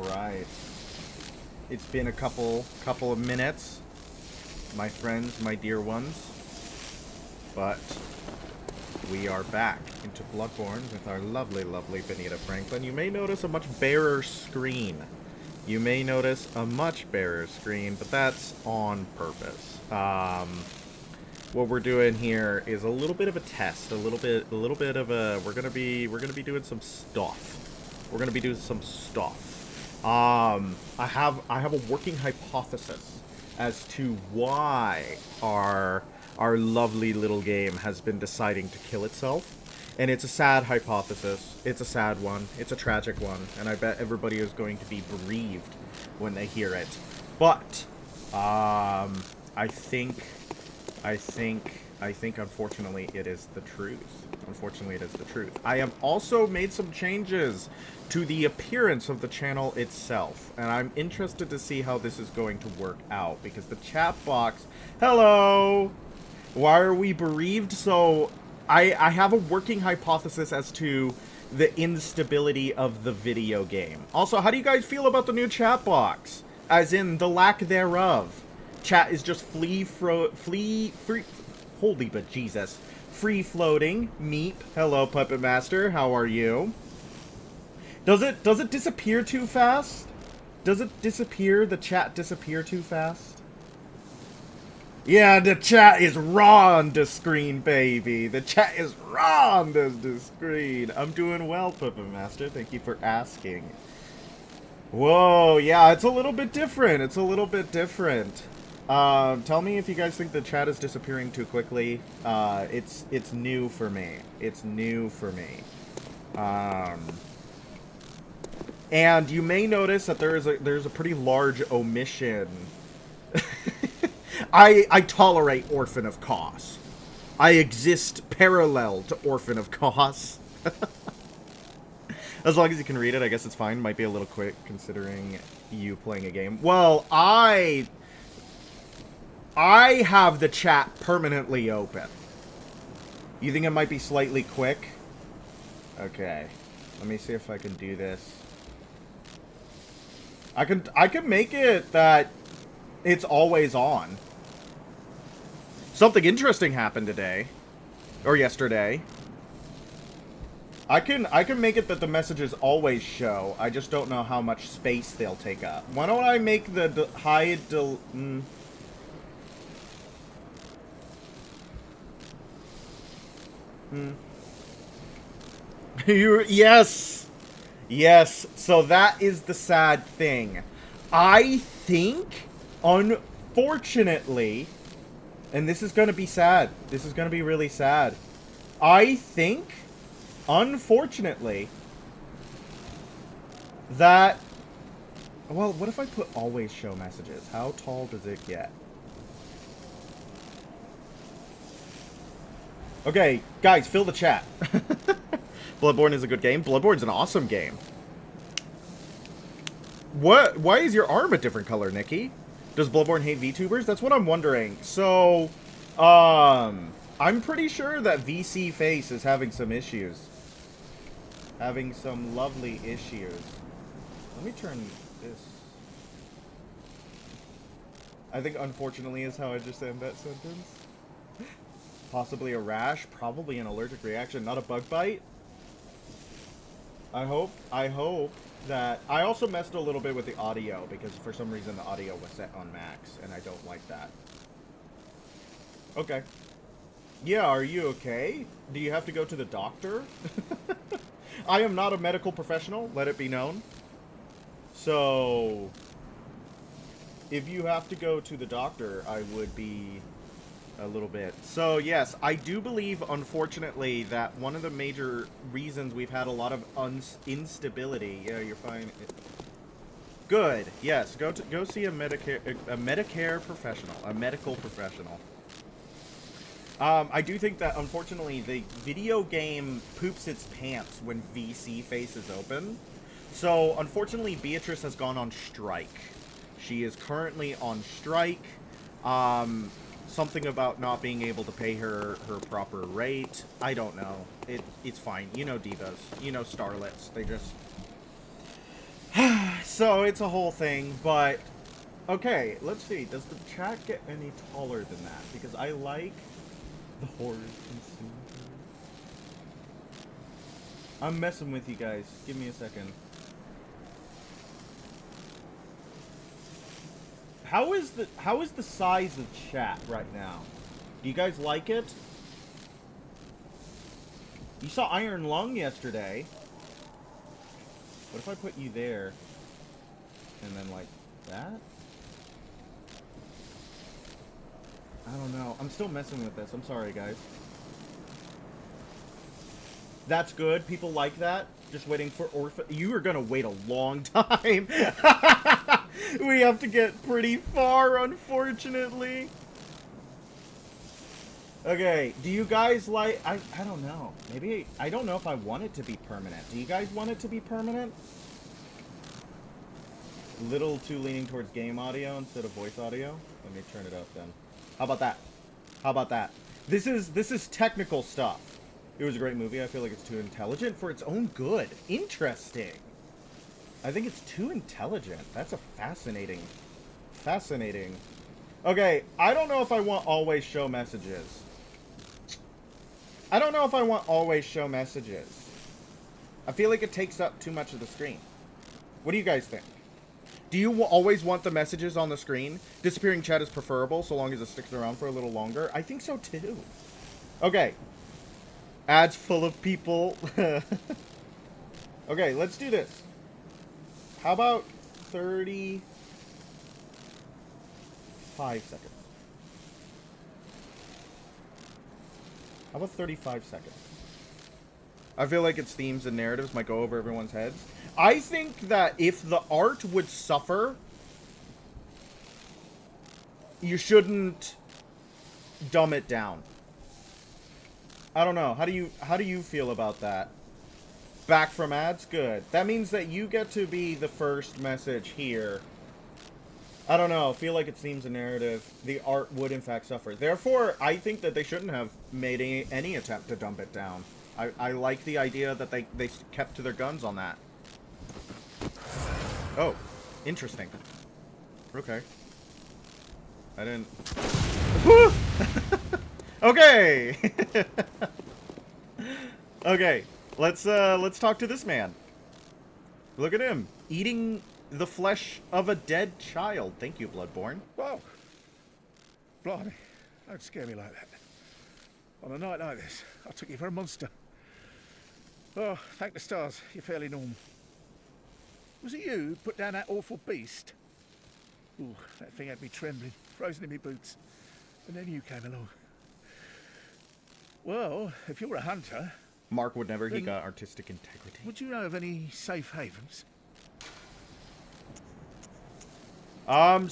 Alright. It's been a couple of minutes, my friends, my dear ones. But we are back into Bloodborne with our lovely, lovely Benita Franklin. You may notice a much barer screen. You may notice a much barer screen, but that's on purpose. What we're doing here is a little bit of a test, a little bit of a. We're gonna be doing some stuff. We're gonna be doing some stuff. I have a working hypothesis as to why our lovely little game has been deciding to kill itself. And it's a sad hypothesis. It's a sad one. It's a tragic one. And I bet everybody is going to be bereaved when they hear it. But, I think, unfortunately, it is the truth. Unfortunately, it is the truth. I have also made some changes to the appearance of the channel itself. And I'm interested to see how this is going to work out. Because the chat box... Hello! Why are we bereaved? So, I have a working hypothesis as to the instability of the video game. Also, how do you guys feel about the new chat box? As in, the lack thereof. Chat is just holy but Jesus. Free-floating. Meep. Hello, Puppet Master. How are you? Does it disappear too fast? Does it disappear? The chat disappear too fast? Yeah, the chat is raw on the screen, baby. The chat is raw on the screen. I'm doing well, Puppet Master. Thank you for asking. Whoa, yeah, it's a little bit different. It's a little bit different. Tell me if you guys think the chat is disappearing too quickly. It's new for me. It's new for me. And you may notice that there's a pretty large omission. I tolerate Orphan of Kos. I exist parallel to Orphan of Kos. As long as you can read it, I guess it's fine. Might be a little quick considering you playing a game. Well, I have the chat permanently open. You think it might be slightly quick? Okay. Let me see if I can do this. I can make it that it's always on. Something interesting happened today. Or yesterday. I can make it that the messages always show. I just don't know how much space they'll take up. Why don't I make the hide Yes! Yes, so that is the sad thing. I think, unfortunately, and this is going to be sad. This is going to be really sad. I think, unfortunately, that... Well, what if I put always show messages? How tall does it get? Okay, guys, fill the chat. Bloodborne is a good game. Bloodborne's an awesome game. What? Why is your arm a different color, Nikki? Does Bloodborne hate VTubers? That's what I'm wondering. So, I'm pretty sure that VC Face is having some issues. Having some lovely issues. Let me turn this. I think unfortunately is how I just end that sentence. Possibly a rash, probably an allergic reaction, not a bug bite. I hope that... I also messed a little bit with the audio, because for some reason the audio was set on max, and I don't like that. Okay. Yeah, are you okay? Do you have to go to the doctor? I am not a medical professional, let it be known. So, if you have to go to the doctor, I would be... a little bit. So, yes, I do believe, unfortunately, that one of the major reasons we've had a lot of instability... Yeah, you're fine. Good. Yes, go see a Medicare professional. A medical professional. I do think that, unfortunately, the video game poops its pants when VC Face is open. So, unfortunately, Beatrice has gone on strike. She is currently on strike. Something about not being able to pay her proper rate. I don't know. It's fine. You know divas. You know starlets. They just... So it's a whole thing, but okay, let's see. Does the chat get any taller than that? Because I like the horrors consumed. I'm messing with you guys. Give me a second. How is the size of chat right now? Do you guys like it? You saw Iron Lung yesterday. What if I put you there? And then like that? I don't know. I'm still messing with this. I'm sorry, guys. That's good. People like that. Just waiting for Orphan. You are gonna wait a long time. We have to get pretty far, unfortunately. Okay, do you guys like... I don't know. Maybe... I don't know if I want it to be permanent. Do you guys want it to be permanent? Little too leaning towards game audio instead of voice audio? Let me turn it up then. How about that? How about that? This is technical stuff. It was a great movie. I feel like it's too intelligent for its own good. Interesting. I think it's too intelligent. That's a fascinating... Fascinating. Okay, I don't know if I want always show messages. I don't know if I want always show messages. I feel like it takes up too much of the screen. What do you guys think? Do you always want the messages on the screen? Disappearing chat is preferable so long as it sticks around for a little longer. I think so too. Okay. Ads full of people. Okay, let's do this. How about 35 seconds? How about 35 seconds? I feel like its themes and narratives might go over everyone's heads. I think that if the art would suffer, you shouldn't dumb it down. I don't know. How do you feel about that? Back from ads? Good. That means that you get to be the first message here. I don't know. I feel like its themes and narrative, the art would in fact suffer. Therefore, I think that they shouldn't have made any attempt to dump it down. I like the idea that they kept to their guns on that. Oh, interesting. Okay. I didn't... Okay! Okay, let's talk to this man. Look at him, eating the flesh of a dead child. Thank you, Bloodborne. Whoa! Blimey, don't scare me like that. On a night like this, I took you for a monster. Oh, thank the stars, you're fairly normal. Was it you who put down that awful beast? Ooh, that thing had me trembling, frozen in my boots. And then you came along. Well, if you're a hunter... Mark would never, he got artistic integrity. Would you know of any safe havens?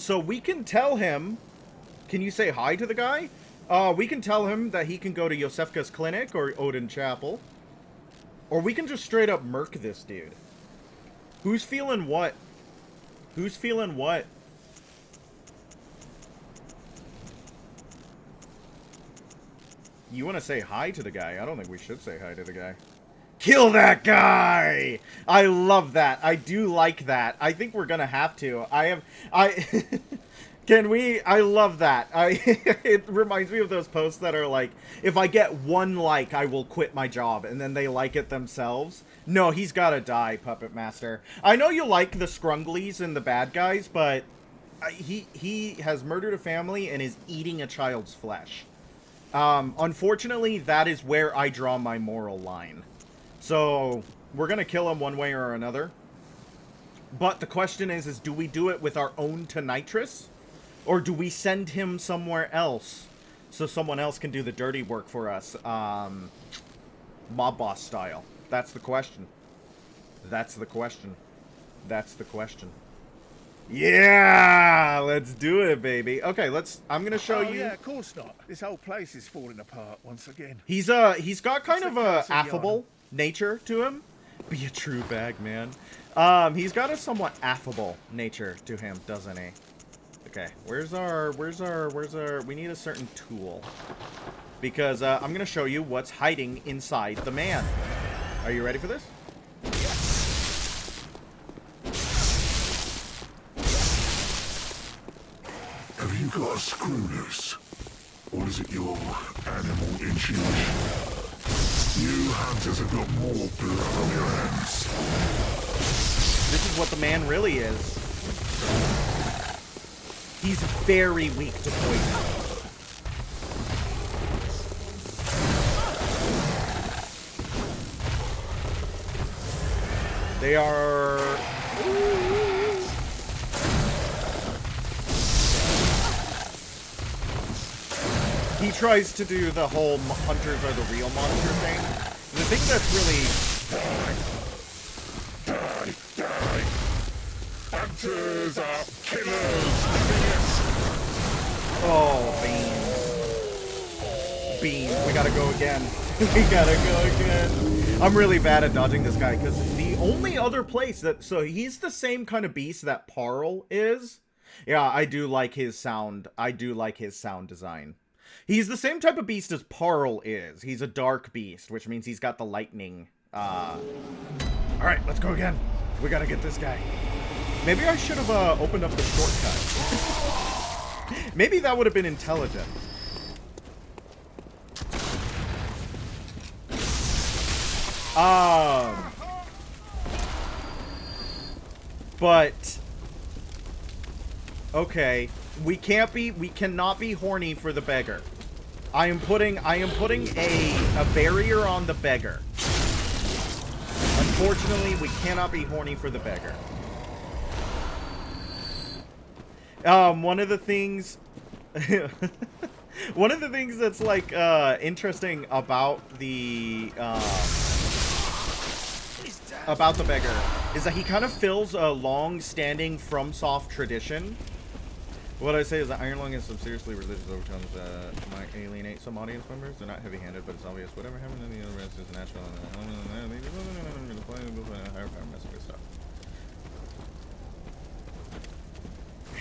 So we can tell him... Can you say hi to the guy? We can tell him that he can go to Yosefka's clinic or Oedon Chapel. Or we can just straight up murk this dude. Who's feeling what? Who's feeling what? You want to say hi to the guy? I don't think we should say hi to the guy. Kill that guy! I love that. I do like that. I think we're gonna have to. Can we? I love that. It reminds me of those posts that are like, if I get one like, I will quit my job, and then they like it themselves. No, he's gotta die, Puppet Master. I know you like the Scrunglies and the bad guys, but he has murdered a family and is eating a child's flesh. Unfortunately, that is where I draw my moral line. So, we're gonna kill him one way or another. But the question is do we do it with our own Beatrice? Or do we send him somewhere else so someone else can do the dirty work for us? Mob boss style. That's the question. That's the question. That's the question. Yeah! Let's do it, baby. Okay, I'm gonna show you. Yeah, of course not. This whole place is falling apart once again. He's got kind of a affable nature to him. Be a true bag, man. He's got a somewhat affable nature to him, doesn't he? Okay, where's our, we need a certain tool. Because, I'm gonna show you what's hiding inside the man. Are you ready for this? gotta screw this? Or is it your animal intuition? You hunters have got more blood on your hands. This is what the man really is. He's very weak to poison. They are... He tries to do the whole hunters are the real monster thing. The thing that's really... Die! Hunters are killers! Oh, beans. Beans. We gotta go again. We gotta go again. I'm really bad at dodging this guy, because the only other place that... So, he's the same kind of beast that Parl is. Yeah, I do like his sound. I do like his sound design. He's the same type of beast as Parl is. He's a dark beast, which means he's got the lightning. Alright, let's go again. We gotta get this guy. Maybe I should have opened up the shortcut. Maybe that would have been intelligent. But... Okay. We cannot be horny for the beggar. I am putting a barrier on the beggar. Unfortunately, we cannot be horny for the beggar. One of the things one of the things that's like interesting about the beggar is that he kind of fills a long-standing FromSoft tradition. What I say is that Iron Lung has some seriously religious overtones that might alienate some audience members. They're not heavy-handed, but it's obvious. Whatever happened in the universe is natural.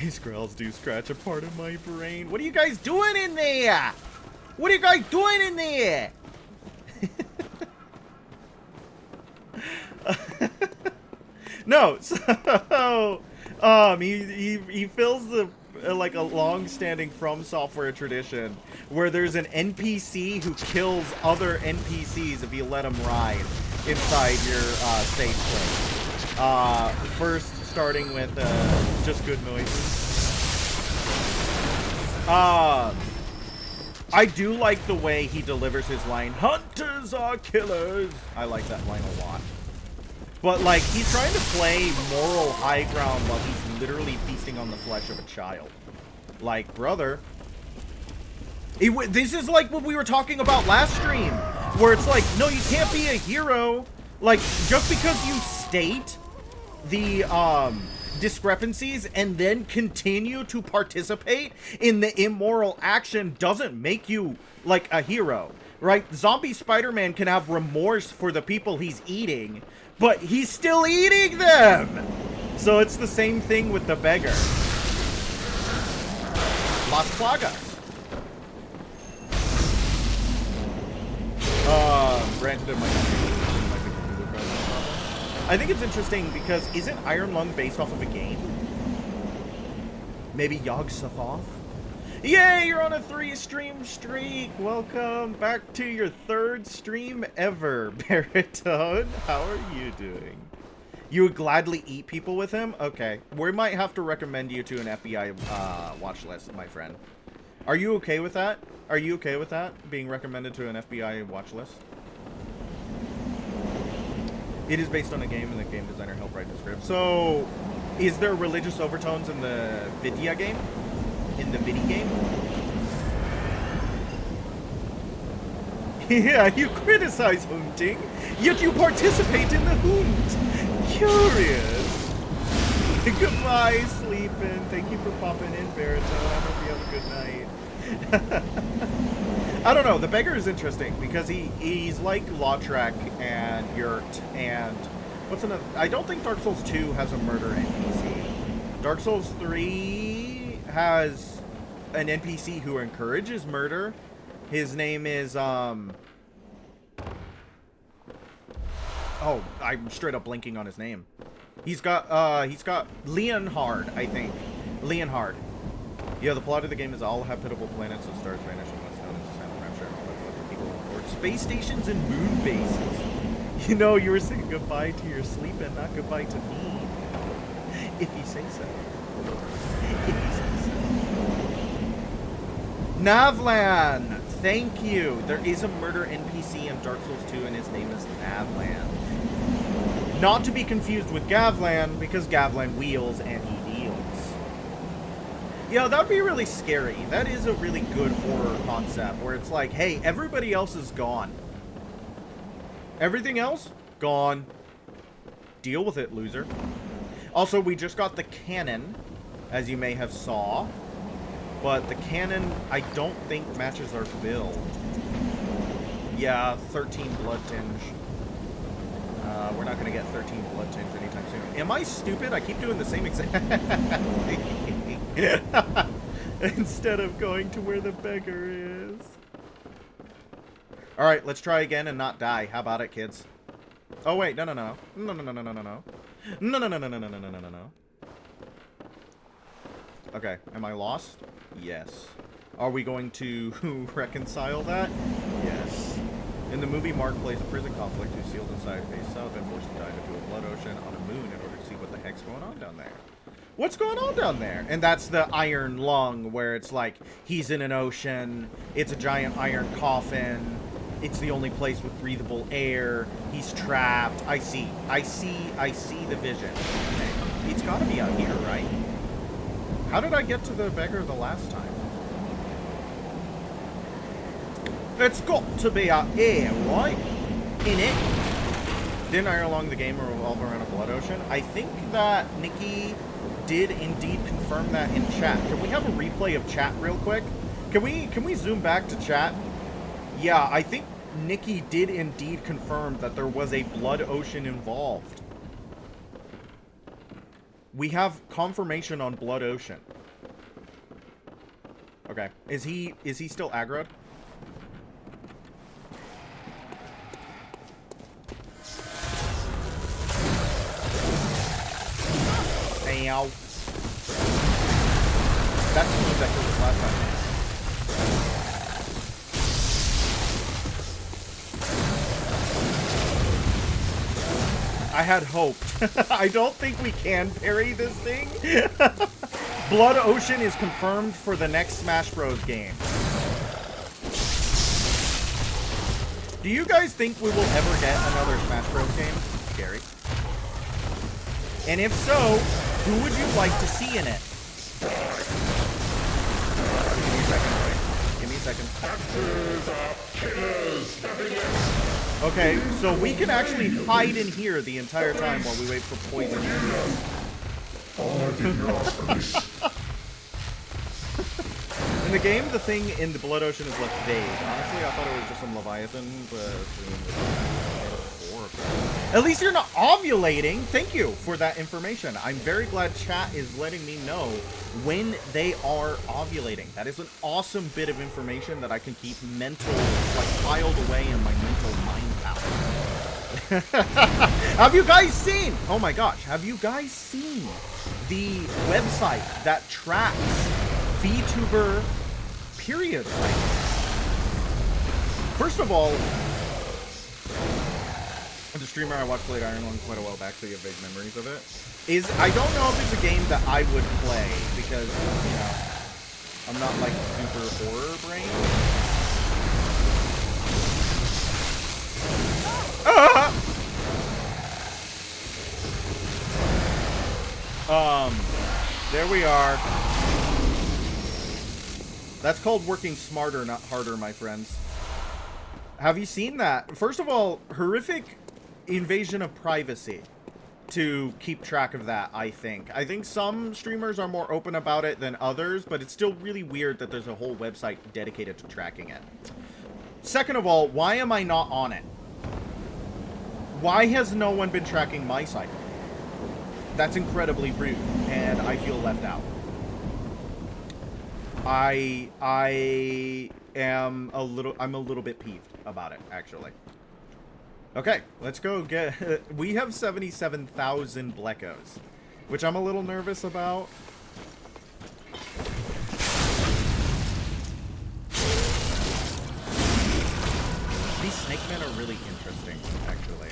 These growls do scratch a part of my brain. What are you guys doing in there? What are you guys doing in there? No, so he fills the like a long-standing From Software tradition where there's an NPC who kills other NPCs if you let him ride inside your save place. First starting with just good noises. I do like the way he delivers his line, "Hunters are killers." I like that line a lot. But, like, he's trying to play moral high ground while he's literally feasting on the flesh of a child. Like, brother. This is like what we were talking about last stream. Where it's like, no, you can't be a hero. Like, just because you state the, discrepancies and then continue to participate in the immoral action doesn't make you, like, a hero. Right? Zombie Spider-Man can have remorse for the people he's eating, but he's still eating them! So it's the same thing with the beggar. Las Plagas. Granted it might not be I think it's interesting because isn't Iron Lung based off of a game? Maybe Yog Sothoth? Yay, you're on a 3-stream streak! Welcome back to your 3rd stream ever, Baritone. How are you doing? You would gladly eat people with him? Okay. We might have to recommend you to an FBI watch list, my friend. Are you okay with that? Are you okay with that? Being recommended to an FBI watch list? It is based on a game, and the game designer helped write the script. So, is there religious overtones in the Vidya game? In the Vidi game? Yeah, you criticize hunting, yet you participate in the hunt. Curious. Goodbye, sleeping. Thank you for popping in, Baritone. I hope you have a good night. I don't know, the beggar is interesting because he's like Lautrec and Yurt and what's another? I don't think Dark Souls 2 has a murder NPC. Dark Souls 3 has an NPC who encourages murder. His name is oh, I'm straight up blinking on his name. He's got Leonhard, I think. Leonhard. Yeah, the plot of the game is all habitable planets and stars vanish unless known as a silent rapture and all that's left of people on board space stations and moon bases. You know, you were saying goodbye to your sleep and not goodbye to me. If you say so. If you say so. Navlan! Thank you! There is a murder NPC in Dark Souls 2 and his name is Navlan. Not to be confused with Gavlan, because Gavlan wheels and he deals. Yeah, that would be really scary. That is a really good horror concept, where it's like, hey, everybody else is gone. Everything else? Gone. Deal with it, loser. Also, we just got the cannon, as you may have saw. But the cannon, I don't think matches our build. Yeah, 13 blood tinge. We're not going to get 13 blood tinge anytime soon. Am I stupid? I keep doing the same exact thing. Instead of going to where the beggar is. Alright, let's try again and not die. How about it, kids? Oh, wait. No. No. Okay, am I lost? Yes. Are we going to reconcile that? Yes. In the movie, Mark plays a prison conflict who's sealed inside a sub and forced to dive into a blood ocean on a moon in order to see what the heck's going on down there. What's going on down there? And that's the iron lung, where it's like, he's in an ocean, it's a giant iron coffin, it's the only place with breathable air, he's trapped. I see the vision. Okay. It's gotta be out here, right? How did I get to the beggar the last time? It's got to be out here, right? In it. Didn't I along the game revolve around a blood ocean? I think that Nikki did indeed confirm that in chat. Can we have a replay of chat real quick? Can we zoom back to chat? Yeah, I think Nikki did indeed confirm that there was a blood ocean involved. We have confirmation on blood ocean. Okay. Is he still aggroed? Ow. That's the move that killed us last time. I had hoped. I don't think we can parry this thing. Blood Ocean is confirmed for the next Smash Bros. Game. Do you guys think we will ever get another Smash Bros. Game? Scary. And if so, who would you like to see in it? Give me a second. Okay, so we can actually hide in here the entire time while we wait for poison. In the game, the thing in the Blood Ocean is left vague. Honestly, I thought it was just some Leviathan, but... At least you're not ovulating. Thank you for that information. I'm very glad chat is letting me know when they are ovulating. That is an awesome bit of information that I can keep filed away in my mental mind power. Have you guys seen? Oh my gosh. Have you guys seen the website that tracks VTuber period cycles? First of all, the streamer I watched played Iron Lung quite a while back, so you have vague memories of it. I don't know if it's a game that I would play, because, you know, I'm not, like, super horror brain. There we are. That's called working smarter, not harder, my friends. Have you seen that? First of all, horrific invasion of privacy to keep track of that, I think. I think some streamers are more open about it than others, but it's still really weird that there's a whole website dedicated to tracking it. Second of all, why am I not on it? Why has no one been tracking my cycle? That's incredibly rude, and I feel left out. I'm a little bit peeved about it, actually. Okay, let's go get... We have 77,000 Bleckos, which I'm a little nervous about. snake men are really interesting, actually.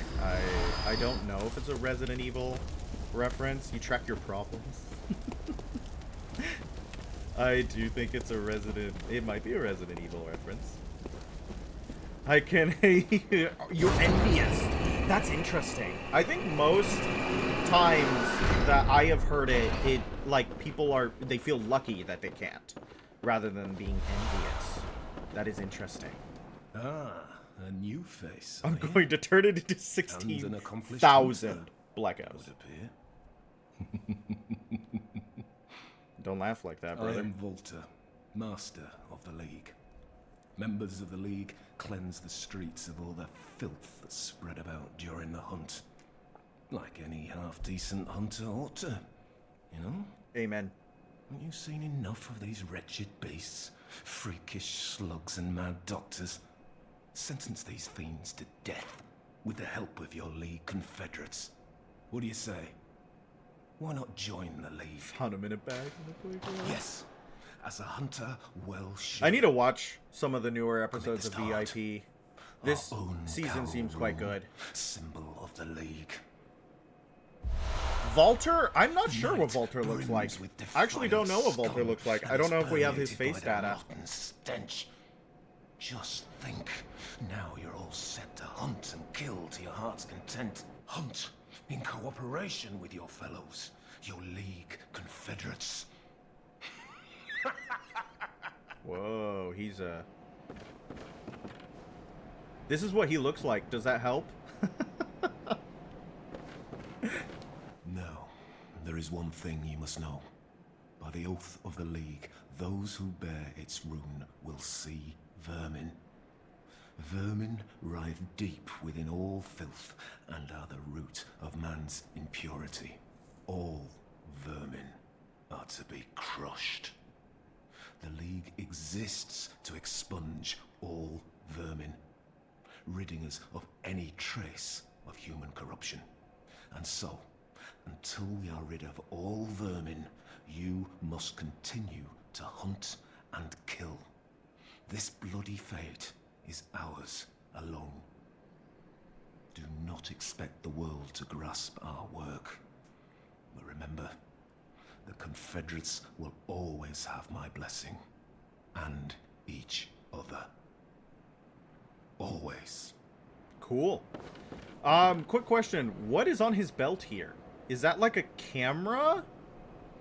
I don't know if it's a Resident Evil reference. You track your problems. I do think it's a Resident... It might be a Resident Evil reference. I can... You're envious. That's interesting. I think most times that I have heard it, like, people are... They feel lucky that they can't, rather than being envious. That is interesting. Ah, a new face. I'm going to turn it into 16,000 blackouts. Don't laugh like that, brother. I am Volta, master of the League. Members of the League cleanse the streets of all the filth that's spread about during the hunt. Like any half-decent hunter ought to, you know? Amen. Haven't you seen enough of these wretched beasts? Freakish slugs and mad doctors. Sentence these fiends to death with the help of your League confederates. What do you say? Why not join the League? Found him in a bag in the playground. Yes. As a hunter, well should. I need to watch some of the newer episodes of VIP. This season seems quite good. Symbol of the League. Volter? I'm not sure what Volter looks like. I actually don't know what Volter looks like. I don't know if we have his face data. Stench. Just think. Now you're all set to hunt and kill to your heart's content. Hunt in cooperation with your fellows, your League confederates. Whoa, he's a... This is what he looks like. Does that help? No. There is one thing you must know. By the oath of the League, those who bear its rune will see vermin. Vermin writhe deep within all filth and are the root of man's impurity. All vermin are to be crushed. The League exists to expunge all vermin, ridding us of any trace of human corruption. And so, until we are rid of all vermin, you must continue to hunt and kill. This bloody fate is ours alone. Do not expect the world to grasp our work. But remember, the Confederates will always have my blessing. And each other. Always. Cool. Quick question. What is on his belt here? Is that like a camera?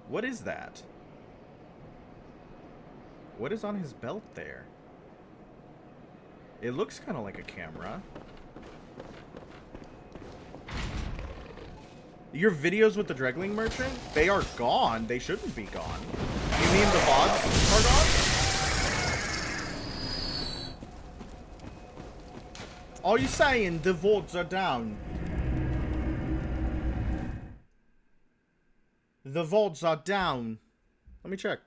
What is that? What is on his belt there? It looks kind of like a camera. Your videos with the Dregling Merchant? They are gone. They shouldn't be gone. You mean the VODs are gone? Are you saying the VODs are down? The VODs are down. Let me check.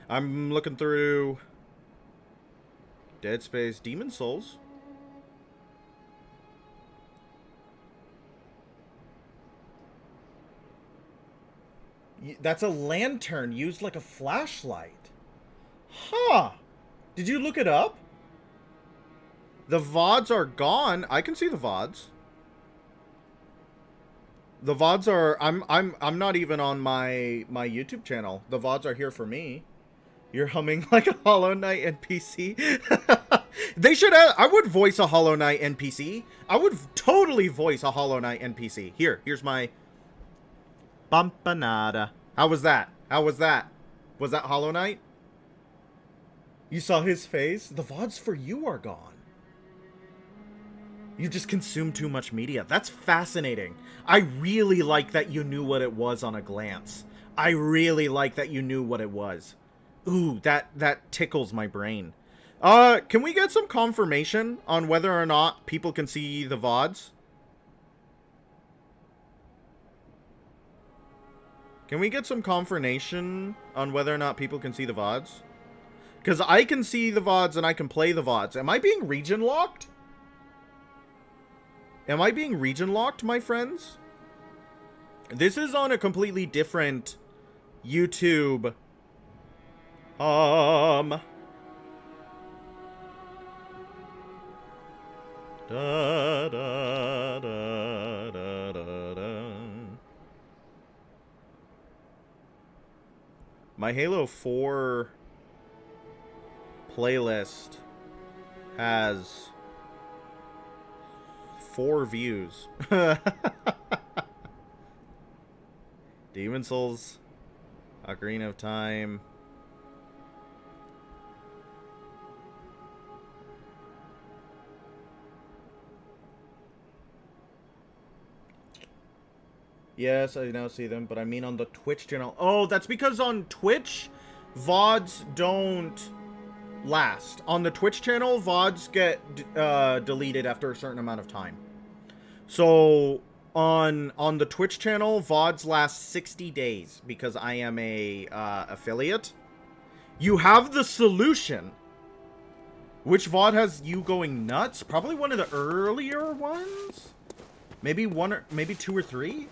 I'm looking through Dead Space, Demon Souls. That's a lantern used like a flashlight. Huh. Did you look it up? The VODs are gone. I can see the VODs. The VODs are... I'm not even on my YouTube channel. The VODs are here for me. You're humming like a Hollow Knight NPC. They should have... I would voice a Hollow Knight NPC. I would totally voice a Hollow Knight NPC. Here's my... Bumpanada. How was that? How was that? Was that Hollow Knight? You saw his face? The VODs for you are gone. You just consumed too much media. That's fascinating. I really like that you knew what it was on a glance. I really like that you knew what it was. Ooh, that tickles my brain. Can we get some confirmation on whether or not people can see the VODs? Can we get some confirmation on whether or not people can see the VODs? Because I can see the VODs and I can play the VODs. Am I being region locked? Am I being region locked, my friends? This is on a completely different YouTube. Da, da, da, da, da, da. My Halo 4 playlist has 4 views. Demon Souls, Ocarina of Time. Yes, I now see them, but I mean on the Twitch channel. Oh, that's because on Twitch, VODs don't last. On the Twitch channel, VODs get deleted after a certain amount of time. So, on the Twitch channel, VODs last 60 days because I am a affiliate. You have the solution. Which VOD has you going nuts? Probably one of the earlier ones? Maybe one or maybe 2 or 3?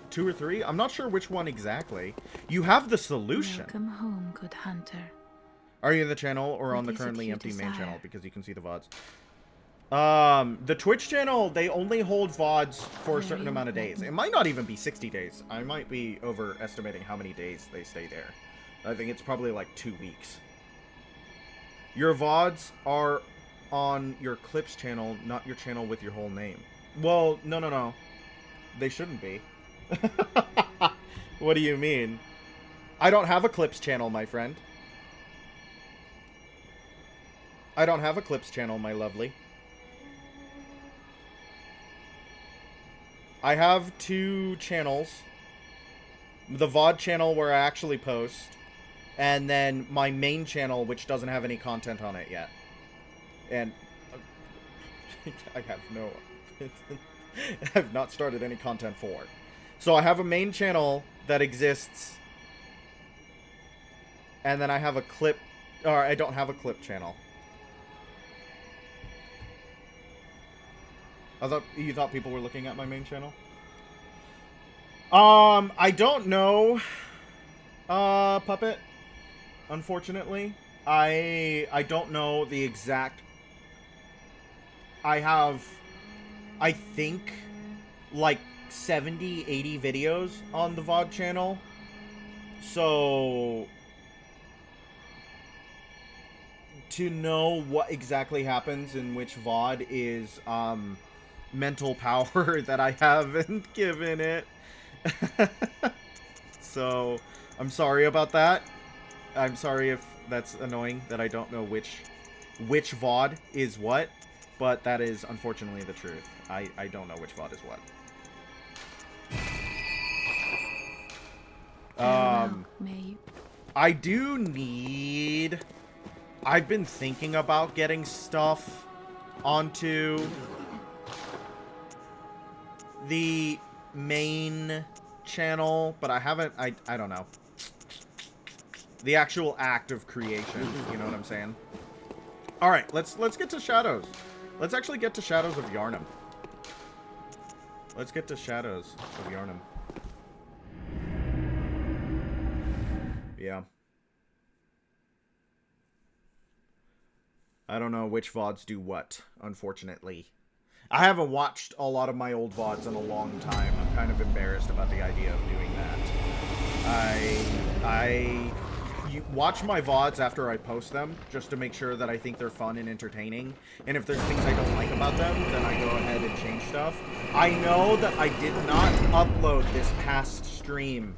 2 or 3? I'm not sure which one exactly. You have the solution. Welcome home, good hunter. Are you in the channel or on the What is it currently you empty main desire? channel? Because you can see the VODs. The Twitch channel, they only hold VODs for a certain amount of days. It might not even be 60 days. I might be overestimating how many days they stay there. I think it's probably like 2 weeks. Your VODs are on your Clips channel, not your channel with your whole name. Well, no. They shouldn't be. What do you mean? I don't have a Clips channel, my friend. I don't have a Clips channel, my lovely. I have 2 channels. The VOD channel where I actually post. And then my main channel, which doesn't have any content on it yet. And I have no... I've not started any content for. So I have a main channel that exists. And then I have a clip... Or I don't have a clip channel. You thought people were looking at my main channel? I don't know, Puppet. Unfortunately, I don't know the exact. I think, like 70, 80 videos on the VOD channel. So, to know what exactly happens in which VOD is, mental power that I haven't given it. So, I'm sorry about that. I'm sorry if that's annoying that I don't know which VOD is what, but that is unfortunately the truth. I don't know which VOD is what. I do need... I've been thinking about getting stuff onto the main channel, but I haven't, I don't know. The actual act of creation, you know what I'm saying? Alright, let's get to Shadows. Let's actually get to Shadows of Yharnam. Let's get to Shadows of Yharnam. Yeah. I don't know which VODs do what, unfortunately. I haven't watched a lot of my old VODs in a long time. I'm kind of embarrassed about the idea of doing that. I watch my VODs after I post them, just to make sure that I think they're fun and entertaining. And if there's things I don't like about them, then I go ahead and change stuff. I know that I did not upload this past stream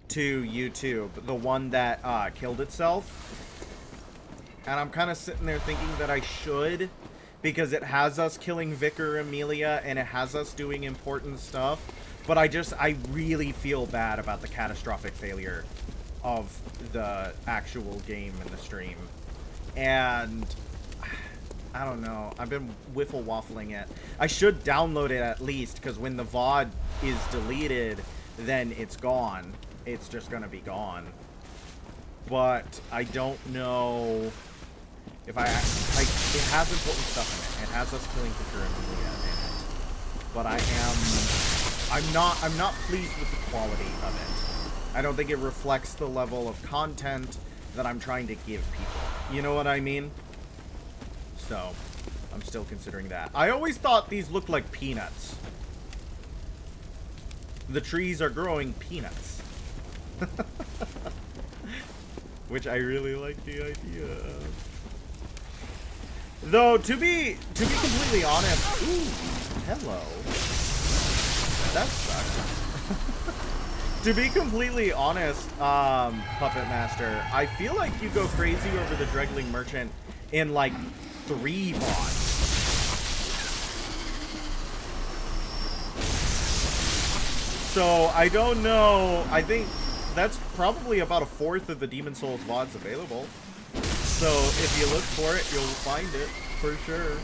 to YouTube, the one that killed itself. And I'm kind of sitting there thinking that I should, because it has us killing Vicar Amelia, and it has us doing important stuff. But I really feel bad about the catastrophic failure of the actual game in the stream. And I don't know. I've been wiffle-waffling it. I should download it at least, because when the VOD is deleted, then it's gone. it's just gonna be gone. But I don't know if it has important stuff in it. It has us killing Fisher and Julia in it. But I'm not pleased with the quality of it. I don't think it reflects the level of content that I'm trying to give people. You know what I mean? So, I'm still considering that. I always thought these looked like peanuts. The trees are growing peanuts. Which I really like the idea of. Though, to be completely honest... Ooh, hello. That sucks. To be completely honest, Puppet Master, I feel like you go crazy over the Dregling Merchant in, like, 3 mods. So, I don't know. I think that's probably about 1/4 of the Demon Souls VODs available. So, if you look for it, you'll find it, for sure.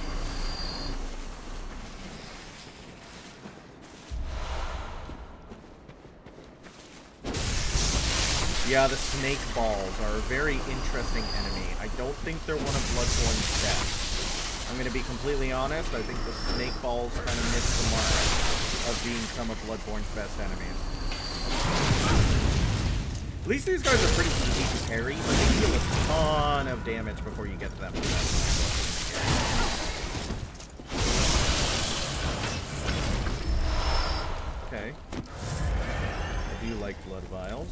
Yeah, the snake balls are a very interesting enemy. I don't think they're one of Bloodborne's best. I'm going to be completely honest, I think the snake balls kind of miss the mark of being some of Bloodborne's best enemies. At least these guys are pretty easy to parry, but they deal a ton of damage before you get to them. Okay. I do like blood vials.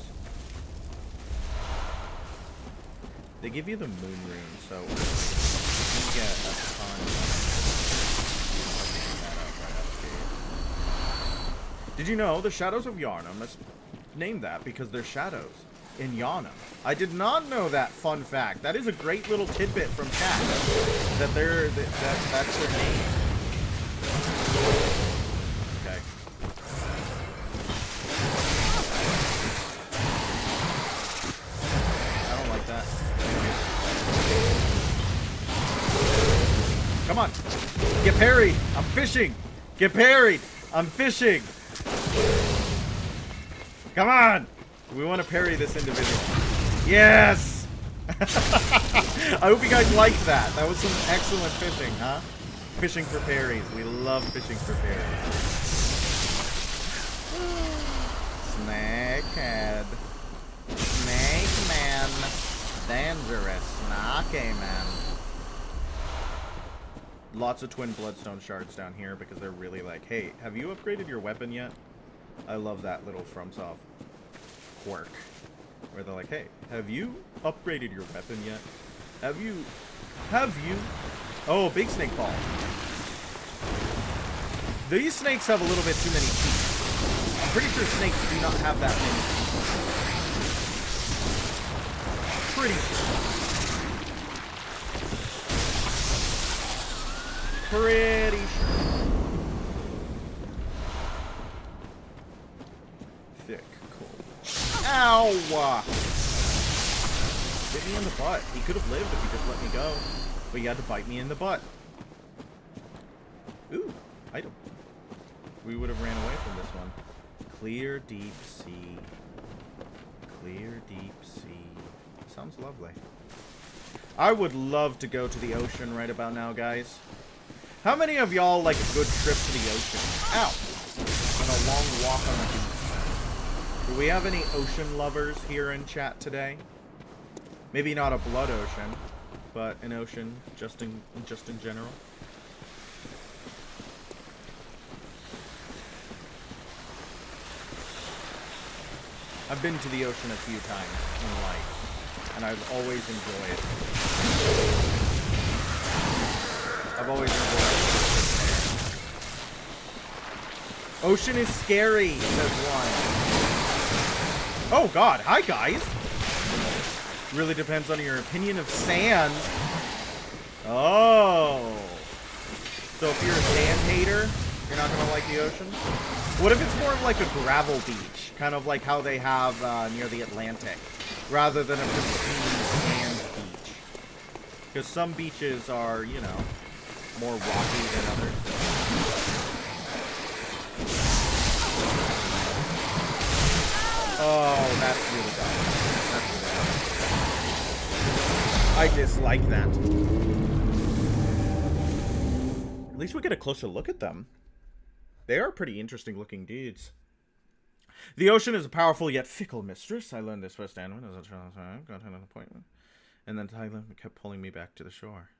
They give you the moon rune, so you get a ton of that up right out of the gate. Did you know the Shadows of Yharnam is named that because they're shadows in Yharnam? I did not know that fun fact. That is a great little tidbit from chat. That's their name. Okay. I don't like that. Come on. Get parried. I'm fishing. Get parried. I'm fishing. Come on. We want to parry this individual. Yes. I hope you guys liked that. That was some excellent fishing, huh? Fishing for parries. We love fishing for parries. Snakehead. Snake man. Dangerous. Snake man. Lots of twin bloodstone shards down here because they're really like, hey, have you upgraded your weapon yet? I love that little FromSoft quirk. Where they're like, hey, have you upgraded your weapon yet? Have you? Oh, big snake ball. These snakes have a little bit too many teeth. I'm pretty sure snakes do not have that many teeth. Pretty sure. Pretty sure. Thick, cool. Ow! Bit me in the butt. He could have lived if he just let me go. But he had to bite me in the butt. Ooh, item. We would have ran away from this one. Clear deep sea. Clear deep sea. Sounds lovely. I would love to go to the ocean right about now, guys. How many of y'all like a good trip to the ocean? Ow! And a long walk on the beach. Do we have any ocean lovers here in chat today? Maybe not a blood ocean, but an ocean just in general. I've been to the ocean a few times in life, and I've always enjoyed it. I've always enjoyed it. Ocean is scary, says one. Oh god, hi guys! Really depends on your opinion of sand. Oh. So if you're a sand hater, you're not gonna like the ocean? What if it's more of like a gravel beach? Kind of like how they have near the Atlantic, rather than a pristine sand beach. Because some beaches are, you know, more rocky than others. Oh, that's really dumb. That's really dumb. I dislike that. At least we get a closer look at them. They are pretty interesting looking dudes. The ocean is a powerful yet fickle mistress. I learned this first hand as a child. Got an appointment. And then Tyler kept pulling me back to the shore.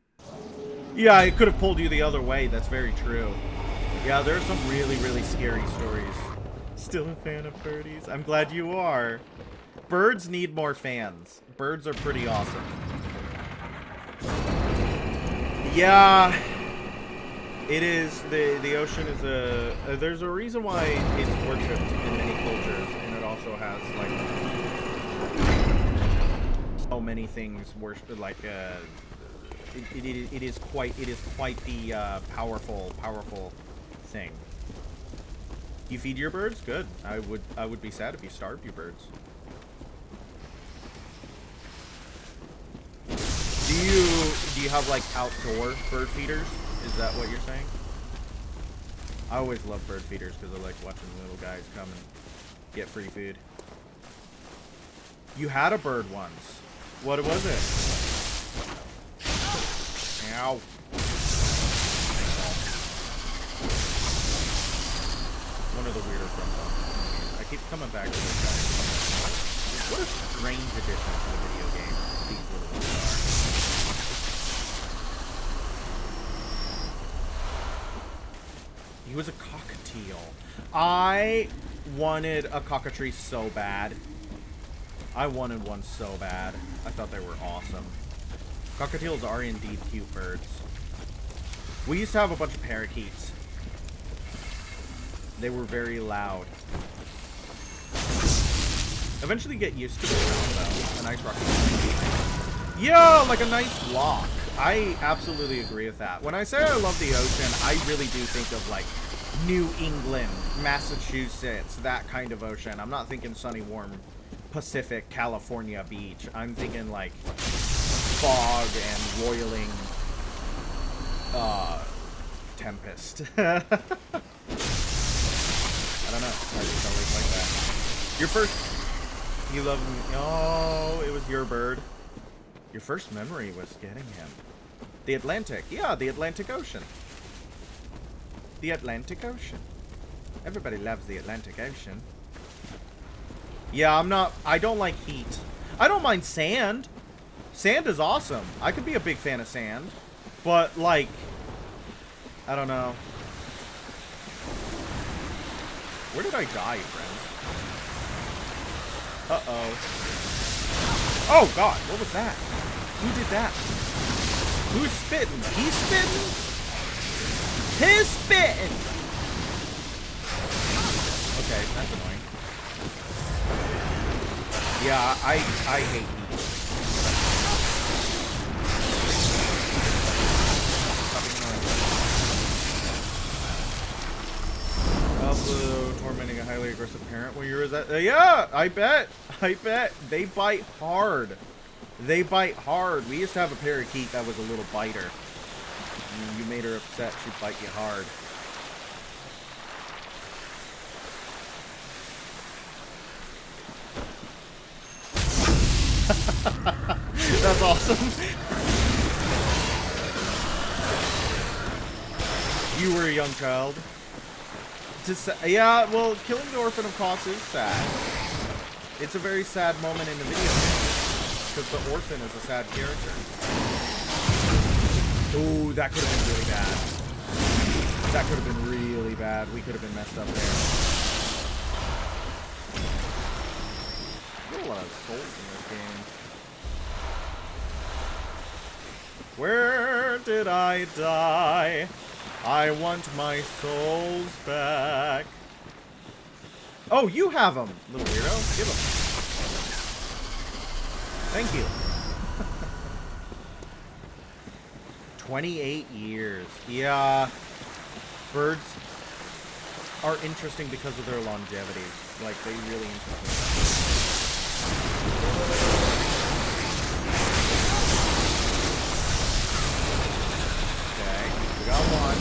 Yeah, it could have pulled you the other way. That's very true. Yeah, there are some really, really scary stories. Still a fan of birdies? I'm glad you are. Birds need more fans. Birds are pretty awesome. Yeah, it is. The ocean is a... there's a reason why it's worshipped in many cultures, and it also has, like, so many things worshipped, like, it is quite the powerful thing. You feed your birds? Good. I would be sad if you starved your birds. Do you have like outdoor bird feeders? Is that what you're saying? I always love bird feeders because I like watching little guys come and get free food. You had a bird once. What was it? Ow. One of the weirder from I keep coming back to this guy. What a strange addition to the video game these little ones are. He was a cockatiel. I wanted a cockatrice so bad. I wanted one so bad. I thought they were awesome. Cockatiels are indeed cute birds. We used to have a bunch of parakeets. They were very loud. Eventually get used to the sound though. A nice rocky. Yeah, like a nice walk. I absolutely agree with that. When I say I love the ocean, I really do think of like New England, Massachusetts, that kind of ocean. I'm not thinking sunny, warm Pacific, California beach. I'm thinking like fog and roiling tempest. I don't know. I just always like that. Your first... You love me. Oh, it was your bird. Your first memory was getting him. The Atlantic. Yeah, the Atlantic Ocean. The Atlantic Ocean. Everybody loves the Atlantic Ocean. Yeah, I don't like heat. I don't mind sand. Sand is awesome. I could be a big fan of sand. But, like... I don't know. Where did I die, friend? Uh-oh. Oh, God. What was that? Who did that? Who's spitting? He's spitting? He's spitting! Okay, that's annoying. Yeah, I hate heat. Also tormenting a highly aggressive parent when you're that. Yeah, I bet. They bite hard. They bite hard. We used to have a parakeet that was a little biter. You made her upset, she'd bite you hard. That's awesome. You were a young child. Yeah, well, killing the orphan, of course, is sad. It's a very sad moment in the video game. Because the orphan is a sad character. Ooh, that could have been really bad. That could have been really bad. We could have been messed up there. There's a lot of souls in this game. Where did I die? I want my souls back. Oh, you have them, little weirdo. Give them. Thank you. 28 years. Yeah. Birds are interesting because of their longevity. Like, they really interest me. Okay, we got one.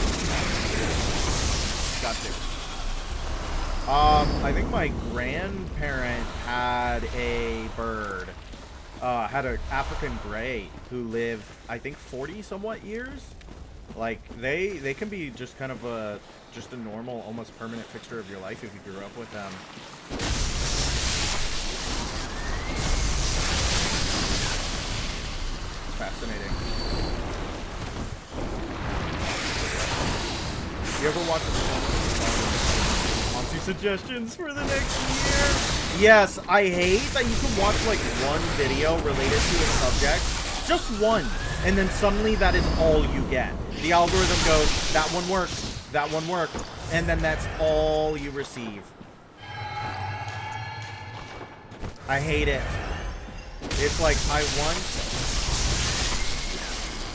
Got two. I think my grandparent had a bird. Had an African gray who lived, I think, 40 somewhat years. Like, they can be just kind of a normal, almost permanent fixture of your life if you grew up with them. It's fascinating. You ever watch Monty suggestions for the next year? Yes, I hate that you can watch like one video related to a subject, just one, and then suddenly that is all you get. The algorithm goes, that one worked, and then that's all you receive. I hate it. It's like,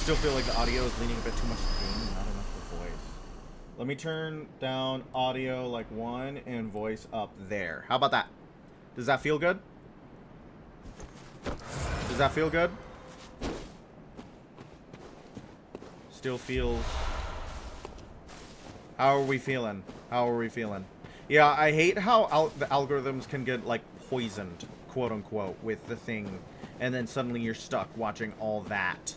still feel like the audio is leaning a bit too much to the game and not enough to voice. Let me turn down audio like 1 and voice up there. How about that? Does that feel good? Does that feel good? Still feels... How are we feeling? How are we feeling? Yeah, I hate how the algorithms can get, like, poisoned, quote-unquote, with the thing, and then suddenly you're stuck watching all that.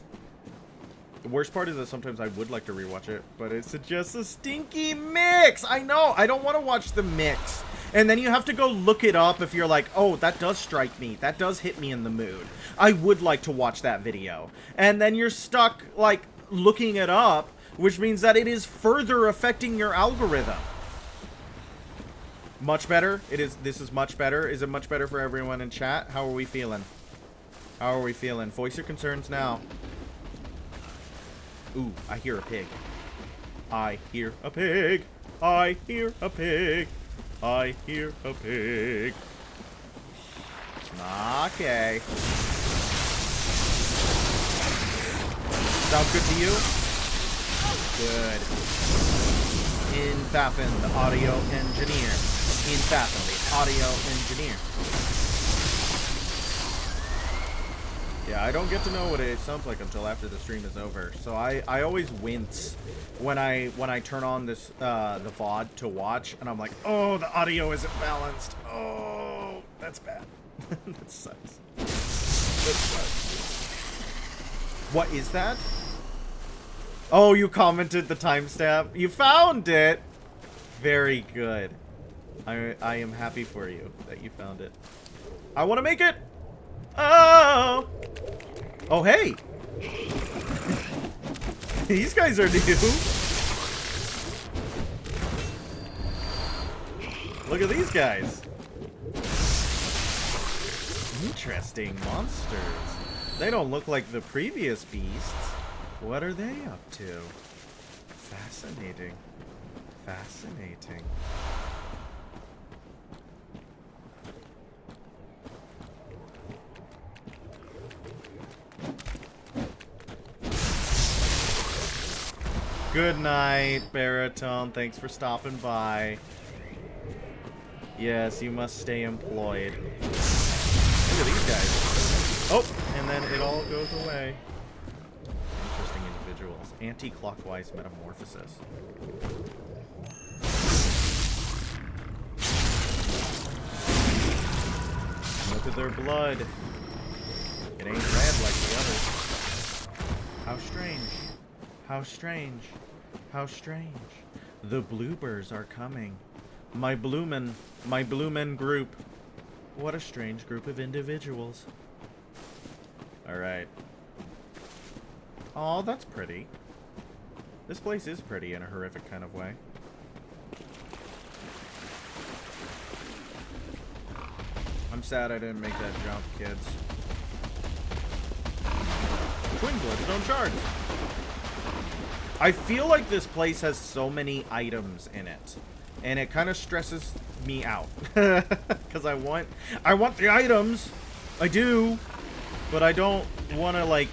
The worst part is that sometimes I would like to rewatch it, but it's just a stinky mix! I know! I don't want to watch the mix. And then you have to go look it up if you're like, oh, that does strike me. That does hit me in the mood. I would like to watch that video. And then you're stuck, like, looking it up, which means that it is further affecting your algorithm. Much better? This is much better. Is it much better for everyone in chat? How are we feeling? How are we feeling? Voice your concerns now. Ooh, I hear a pig. I hear a pig. I hear a pig. I hear a pig. Okay. Sounds good to you? Good. In Faffin, the audio engineer. In Faffin, the audio engineer. Yeah, I don't get to know what it sounds like until after the stream is over. So I always wince when I turn on this the VOD to watch, and I'm like, oh, the audio isn't balanced. Oh, that's bad. That sucks. That sucks. What is that? Oh, you commented the timestamp. You found it. Very good. I am happy for you that you found it. I want to make it. Oh! Oh, hey! These guys are new. Look at these guys. Interesting monsters. They don't look like the previous beasts. What are they up to? Fascinating. Fascinating. Good night, Baritone. Thanks for stopping by. Yes, you must stay employed. Look at these guys. Oh, and then it all goes away. Interesting individuals. Anti-clockwise metamorphosis. Look at their blood. It ain't red like the others. How strange. How strange. How strange. The bloopers are coming. My bloomin' group. What a strange group of individuals. Alright. Aw, that's pretty. This place is pretty in a horrific kind of way. I'm sad I didn't make that jump, kids. Twin Bloodstone Shards! I feel like this place has so many items in it, and it kind of stresses me out because I want the items, I do, but I don't want to like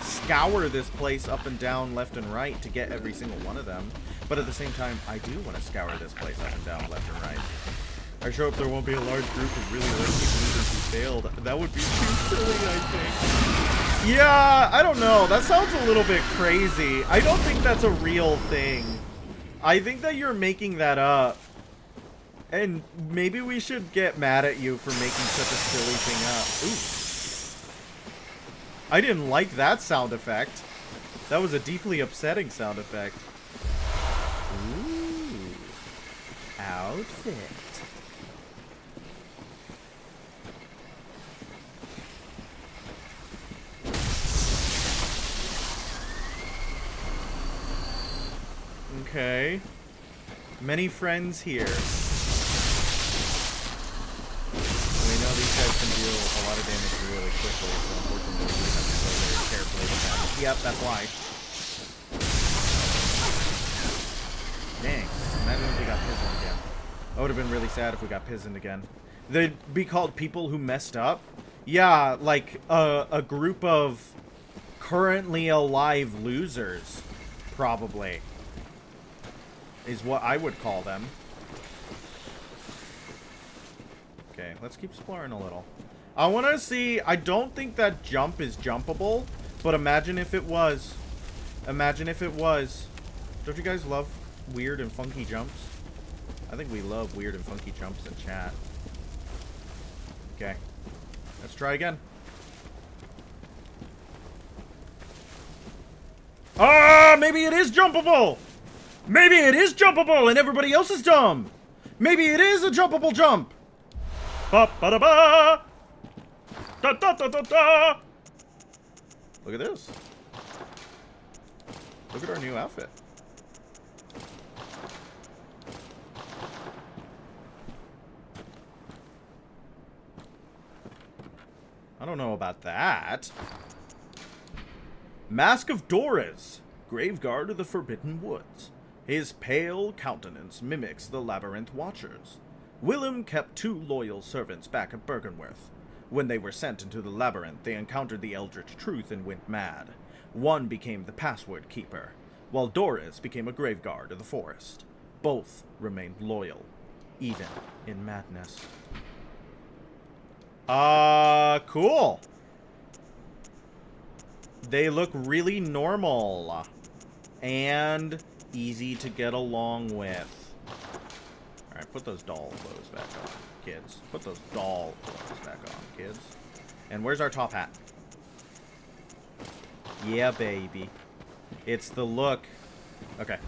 scour this place up and down, left and right to get every single one of them. But at the same time, I do want to scour this place up and down, left and right. I sure hope there won't be a large group of really lucky losers who failed. That would be too silly, I think. Yeah, I don't know. That sounds a little bit crazy. I don't think that's a real thing. I think that you're making that up. And maybe we should get mad at you for making such a silly thing up. Ooh. I didn't like that sound effect. That was a deeply upsetting sound effect. Ooh. Outfit. Okay. Many friends here. We know these guys can deal a lot of damage really quickly, so unfortunately we have to go very carefully with them. Yep, that's why. Dang. Imagine if we got Pizzed again. I would have been really sad if we got Pizzed again. They'd be called people who messed up? Yeah, like a group of currently alive losers, probably. Is what I would call them. Okay, let's keep exploring a little. I want to see... I don't think that jump is jumpable, but imagine if it was. Imagine if it was. Don't you guys love weird and funky jumps? I think we love weird and funky jumps in chat. Okay. Let's try again. Ah, maybe it is jumpable! Maybe it is jumpable and everybody else is dumb. Maybe it is a jumpable jump. Ba ba da ba. Da da da da da. Look at this. Look at our new outfit. I don't know about that. Mask of Doris, Graveguard of the Forbidden Woods. His pale countenance mimics the Labyrinth Watchers. Willem kept 2 loyal servants back at Bergenworth. When they were sent into the Labyrinth, they encountered the Eldritch Truth and went mad. One became the Password Keeper, while Doris became a Graveguard of the Forest. Both remained loyal, even in madness. Cool. They look really normal. And easy to get along with. Alright, put those doll clothes back on, kids. Put those doll clothes back on, kids. And where's our top hat? Yeah, baby. It's the look. Okay.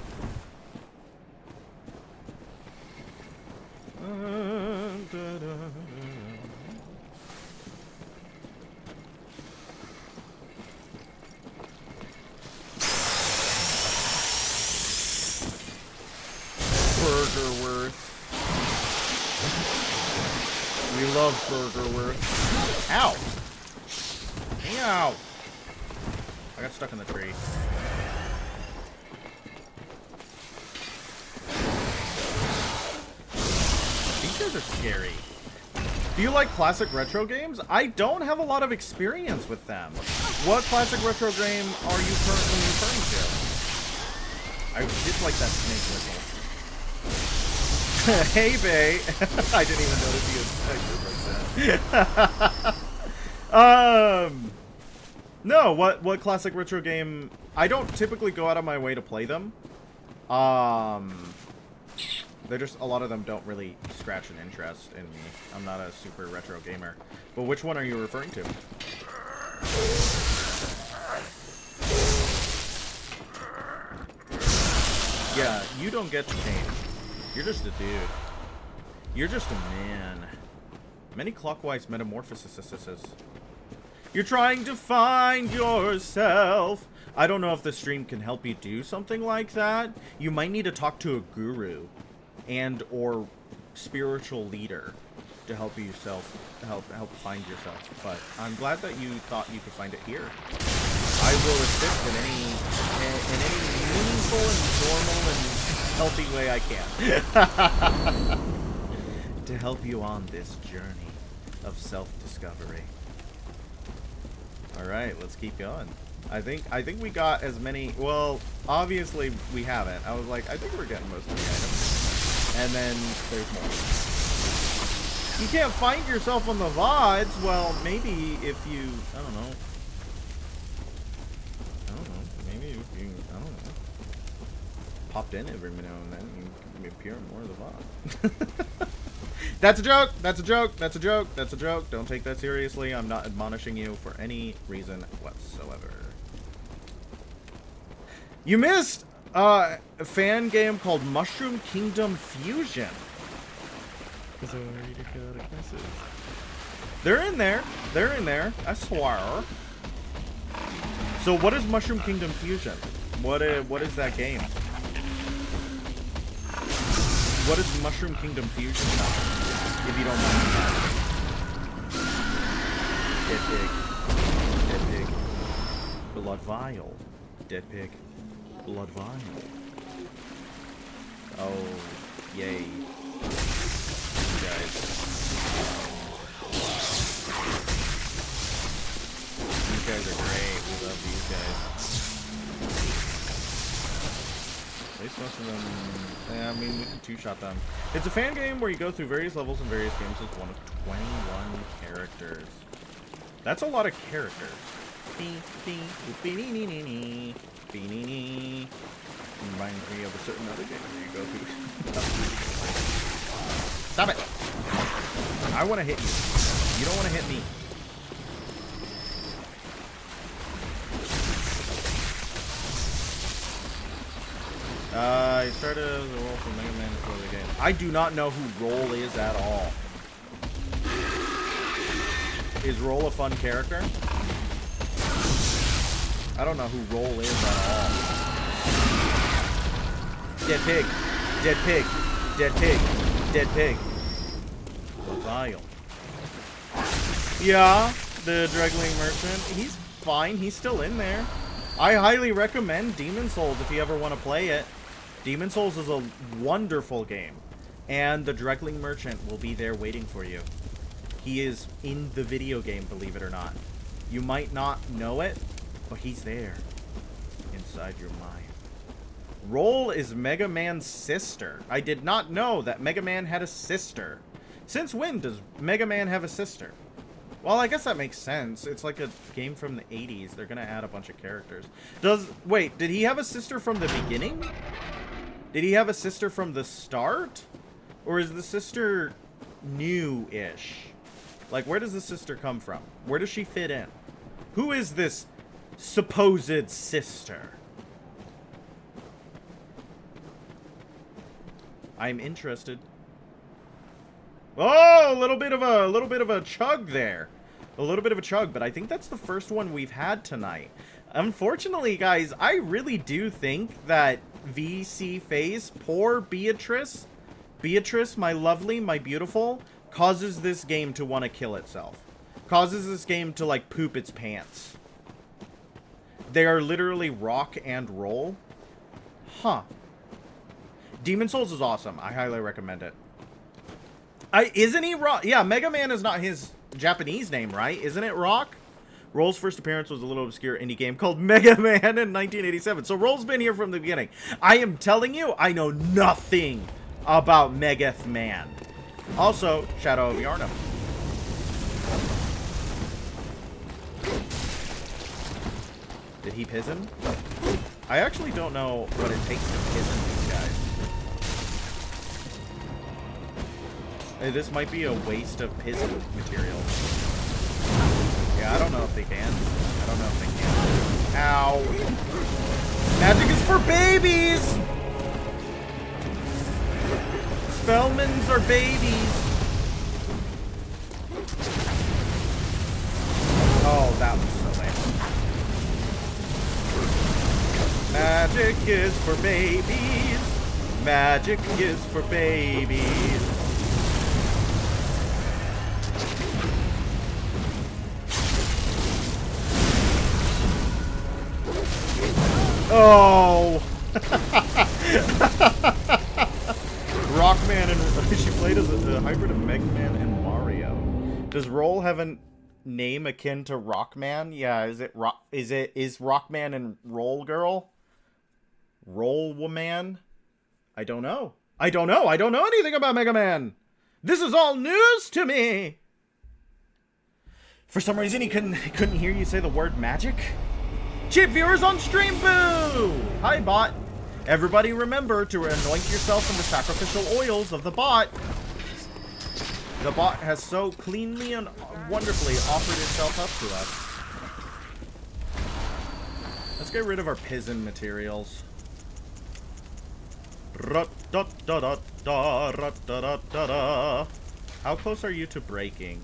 Burgerworth. We love Burgerworth. Ow! Ow! I got stuck in the tree. These guys are scary. Do you like classic retro games? I don't have a lot of experience with them. What classic retro game are you currently referring to? I did like that snake whistle. Hey, Bay. I didn't even notice you had like that. No, what classic retro game? I don't typically go out of my way to play them. They're just, a lot of them don't really scratch an interest in me. I'm not a super retro gamer. But which one are you referring to? Yeah, you don't get to change. You're just a dude. You're just a man. Many clockwise metamorphoses. You're trying to find yourself. I don't know if the stream can help you do something like that. You might need to talk to a guru and or spiritual leader to help find yourself. But I'm glad that you thought you could find it here. I will assist in any meaningful and normal and healthy way I can to help you on this journey of self-discovery. All right, let's keep going. I think we got as many. Well, obviously we haven't. I was like, I think we're getting most of the items, and then there's more. You can't find yourself on the VODs. Well, maybe if you, I don't know. Maybe if you, I don't know. popped in every now and then. You can appear in more of the VOD. That's a joke! That's a joke! That's a joke! That's a joke! Don't take that seriously. I'm not admonishing you for any reason whatsoever. You missed a fan game called Mushroom Kingdom Fusion. Because I want to read a chaotic message. They're in there. They're in there. I swear. So what is Mushroom Kingdom Fusion? What is that game? What is Mushroom Kingdom Fusion about? If you don't mind that. Dead pig. Dead pig. Blood vial. Dead pig. Blood vial. Oh, yay. You guys. These guys are great. We love these guys. At least most of them... Yeah, I mean, we can two-shot them. It's a fan game where you go through various levels and various games as one of 21 characters. That's a lot of characters. Reminds me of a certain other game where you go through. Stop it! I want to hit you. You don't want to hit me. He started as a role for Mega Man before the game. I do not know who Roll is at all. Is Roll a fun character? I don't know who Roll is at all. Dead pig. Dead pig. Dead pig. Dead pig. Vile. Yeah, the Dregling Merchant. He's fine. He's still in there. I highly recommend Demon Souls if you ever want to play it. Demon Souls is a wonderful game. And the Dregling Merchant will be there waiting for you. He is in the video game, believe it or not. You might not know it, but he's there. Inside your mind. Roll is Mega Man's sister. I did not know that Mega Man had a sister. Since when does Mega Man have a sister? Well, I guess that makes sense. It's like a game from the 80s. They're gonna add a bunch of characters. Wait, did he have a sister from the beginning? Did he have a sister from the start? Or is the sister new-ish? Like, where does the sister come from? Where does she fit in? Who is this supposed sister? I'm interested. Oh, a little bit of a chug there. A little bit of a chug, but I think that's the first one we've had tonight. Unfortunately, guys, I really do think that VC Phase, poor Beatrice, my lovely, my beautiful, causes this game to want to kill itself. Causes this game to, like, poop its pants. They are literally rock and roll. Huh. Demon Souls is awesome. I highly recommend it. Isn't he Rock? Yeah, Mega Man is not his Japanese name, right? Isn't it Rock? Roll's first appearance was a little obscure indie game called Mega Man in 1987. So Roll's been here from the beginning. I am telling you, I know nothing about Mega Man. Also, Shadow of Yarnum. Did he piss him? I actually don't know what it takes to piss in these guys. This might be a waste of pism material. Yeah, I don't know if they can. I don't know if they can. Ow. Magic is for babies! Spellmans are babies. Oh, that was so lame. Magic is for babies. Magic is for babies. Oh! Rockman and she played as a hybrid of Mega Man and Mario. Does Roll have a name akin to Rockman? Yeah, is Rockman and Roll Girl? Roll Woman? I don't know. I don't know anything about Mega Man. This is all news to me. For some reason he couldn't hear you say the word magic. Cheap viewers on stream, boo! Hi, bot. Everybody remember to anoint yourself in the sacrificial oils of the bot. The bot has so cleanly and wonderfully offered itself up to us. Let's get rid of our pigeon materials. How close are you to breaking?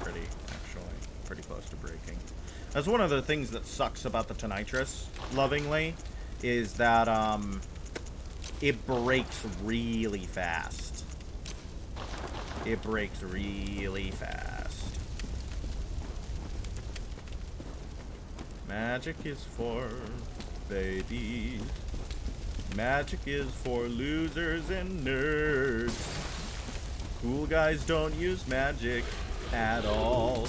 Pretty, actually. Pretty close to breaking. That's one of the things that sucks about the Tonitrus, lovingly, is that, it breaks really fast. It breaks really fast. Magic is for babies. Magic is for losers and nerds. Cool guys don't use magic at all.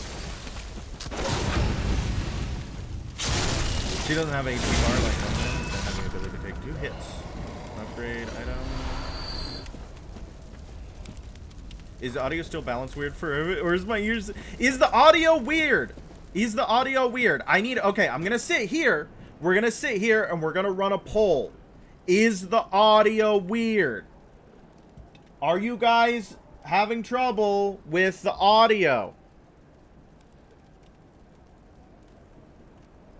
She doesn't have HP bar like that. Doesn't have the ability to take 2 hits. Upgrade item. Is the audio still balanced weird for, or is my ears? Is the audio weird? Is the audio weird? I need. Okay, I'm gonna sit here. We're gonna sit here and we're gonna run a poll. Is the audio weird? Are you guys having trouble with the audio?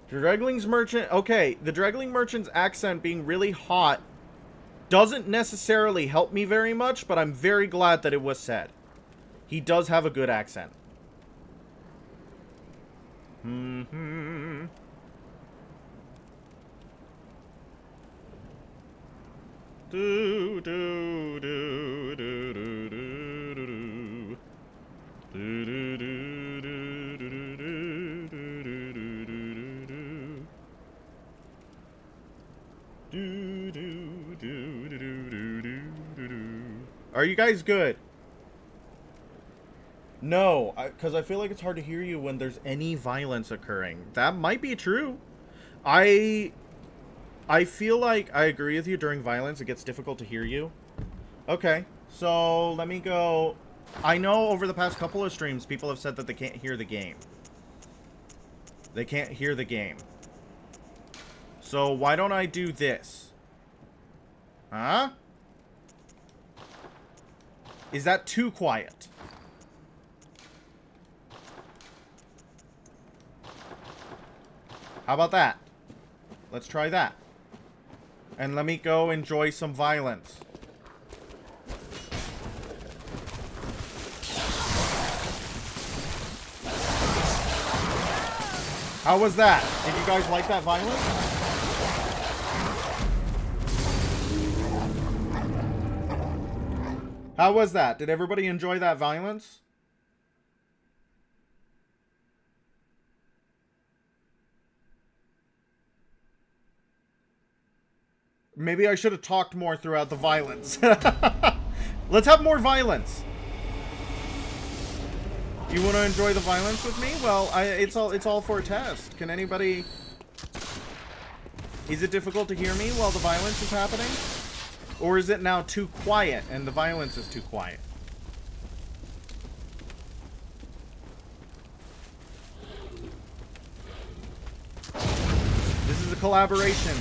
The Dregling's merchant. Okay, the Dregling merchant's accent being really hot doesn't necessarily help me very much, but I'm very glad that it was said. He does have a good accent. Do do do do do do do do do do. Are you guys good? No, because I feel like it's hard to hear you when there's any violence occurring. That might be true. I feel like I agree with you. During violence, it gets difficult to hear you. Okay, so let me go. I know over the past couple of streams, people have said that they can't hear the game. They can't hear the game. So why don't I do this? Huh? Is that too quiet? How about that? Let's try that. And let me go enjoy some violence. How was that? Did you guys like that violence? How was that? Did everybody enjoy that violence? Maybe I should have talked more throughout the violence. Let's have more violence. You want to enjoy the violence with me? Well, it's all for a test. Can anybody? Is it difficult to hear me while the violence is happening? Or is it now too quiet and the violence is too quiet? This is a collaboration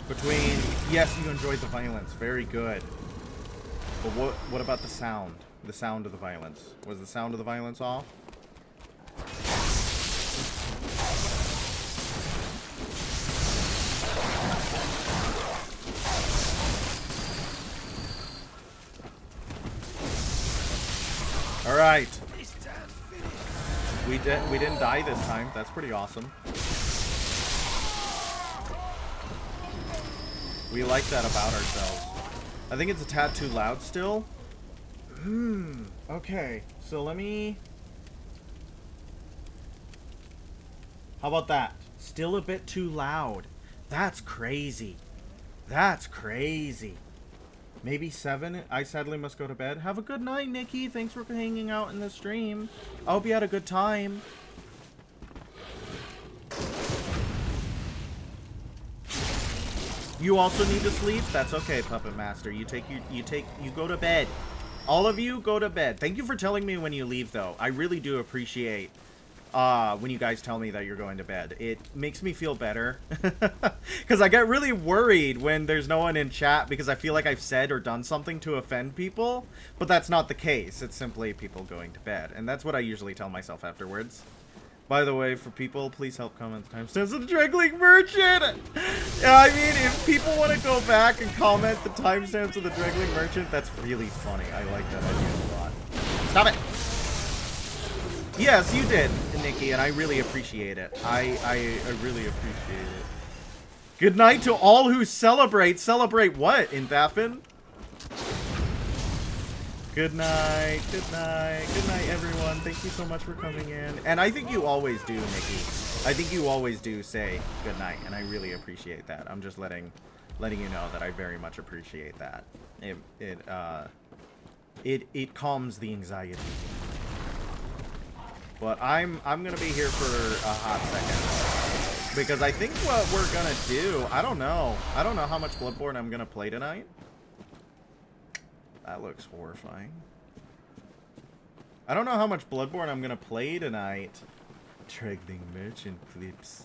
between... Yes, you enjoyed the violence. Very good. But what about the sound? The sound of the violence. Was the sound of the violence off? All right. We didn't die this time. That's pretty awesome. We like that about ourselves. I think it's a tad too loud still. Okay. So let me... How about that? Still a bit too loud. That's crazy. That's crazy. Maybe 7. I sadly must go to bed. Have a good night, Nikki. Thanks for hanging out in the stream. I hope you had a good time. You also need to sleep? That's okay, Puppet Master. You go to bed. All of you go to bed. Thank you for telling me when you leave, though. I really do appreciate when you guys tell me that you're going to bed. It makes me feel better. Because I get really worried when there's no one in chat because I feel like I've said or done something to offend people. But that's not the case. It's simply people going to bed. And that's what I usually tell myself afterwards. By the way, for people, please help comment the timestamps of the Dregling Merchant! Yeah, I mean, if people want to go back and comment the timestamps of the Dregling Merchant, that's really funny. I like that idea a lot. Stop it! Yes, you did, Nikki, and I really appreciate it. I really appreciate it. Good night to all who celebrate. Celebrate what, in Baffin? Good night, good night, good night, everyone. Thank you so much for coming in. And I think you always do, Nikki. I think you always do say good night, and I really appreciate that. I'm just letting you know that I very much appreciate that. It calms the anxiety. But I'm gonna be here for a hot second because I think what we're gonna do, I don't know how much Bloodborne I'm gonna play tonight. That looks horrifying. I don't know how much Bloodborne I'm gonna play tonight. Dregling Merchant clips.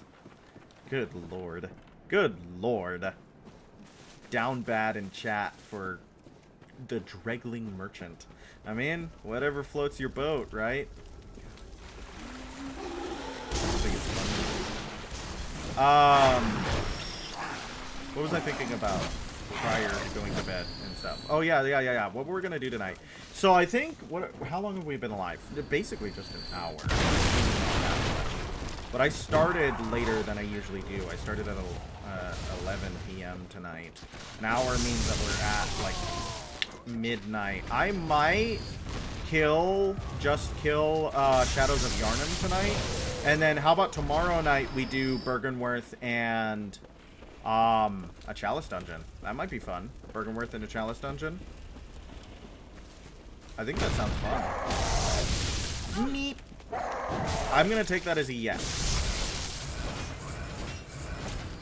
Good lord. Good lord. Down bad in chat for the Dregling Merchant. I mean, whatever floats your boat, right? I think it's fun. What was I thinking about prior to going to bed and stuff? Oh yeah. What we're gonna do tonight. So I think how long have we been alive? Basically just an hour. But I started later than I usually do. I started at 11 p.m. tonight. An hour means that we're at like midnight. I might just kill Shadows of Yharnam tonight. And then how about tomorrow night we do Bergenworth and a Chalice Dungeon. That might be fun. Bergenworth and a Chalice Dungeon. I think that sounds fun. Neat. I'm gonna take that as a yes.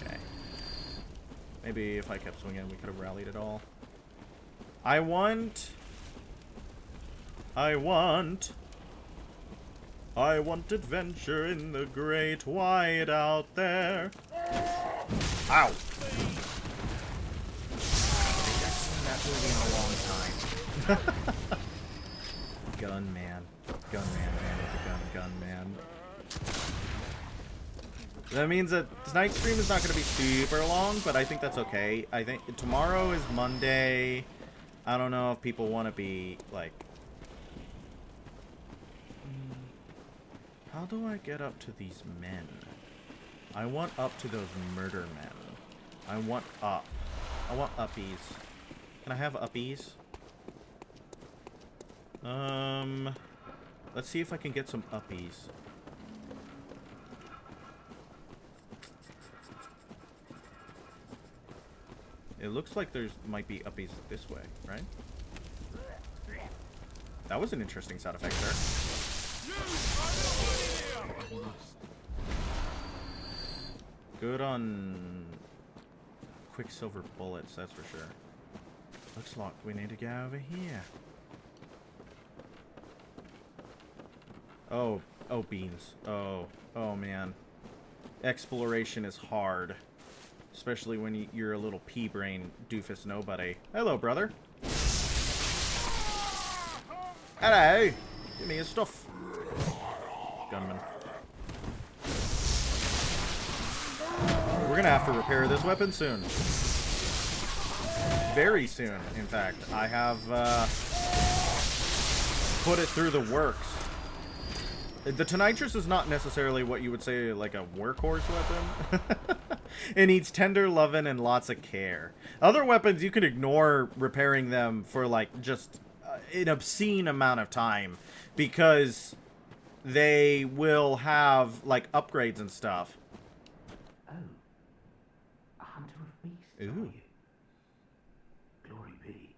Okay. Maybe if I kept swinging, we could have rallied it all. I want adventure in the great wide out there. Ow! I think I've seen that movie in a long time. Gunman, man with a gunman. That means that tonight's stream is not going to be super long, but I think that's okay. I think tomorrow is Monday. I don't know if people want to be, like... How do I get up to these men? I want up to those murder men. I want up. I want uppies. Can I have uppies? Let's see if I can get some uppies. It looks like might be uppies this way, right? That was an interesting sound effect there. Good on Quicksilver bullets, that's for sure. Looks like we need to go over here. Oh beans. Oh man. Exploration is hard. Especially when you're a little pea-brain doofus nobody. Hello, brother. Hello. Give me your stuff. Gunman. We're gonna have to repair this weapon soon. Very soon, in fact. I have put it through the works. The Tonitrus is not necessarily what you would say like a workhorse weapon. It needs tender loving and lots of care. Other weapons, you can ignore repairing them for like just an obscene amount of time because they will have like upgrades and stuff. Oh, a hunter of beasts, Ooh. are you? Glory be,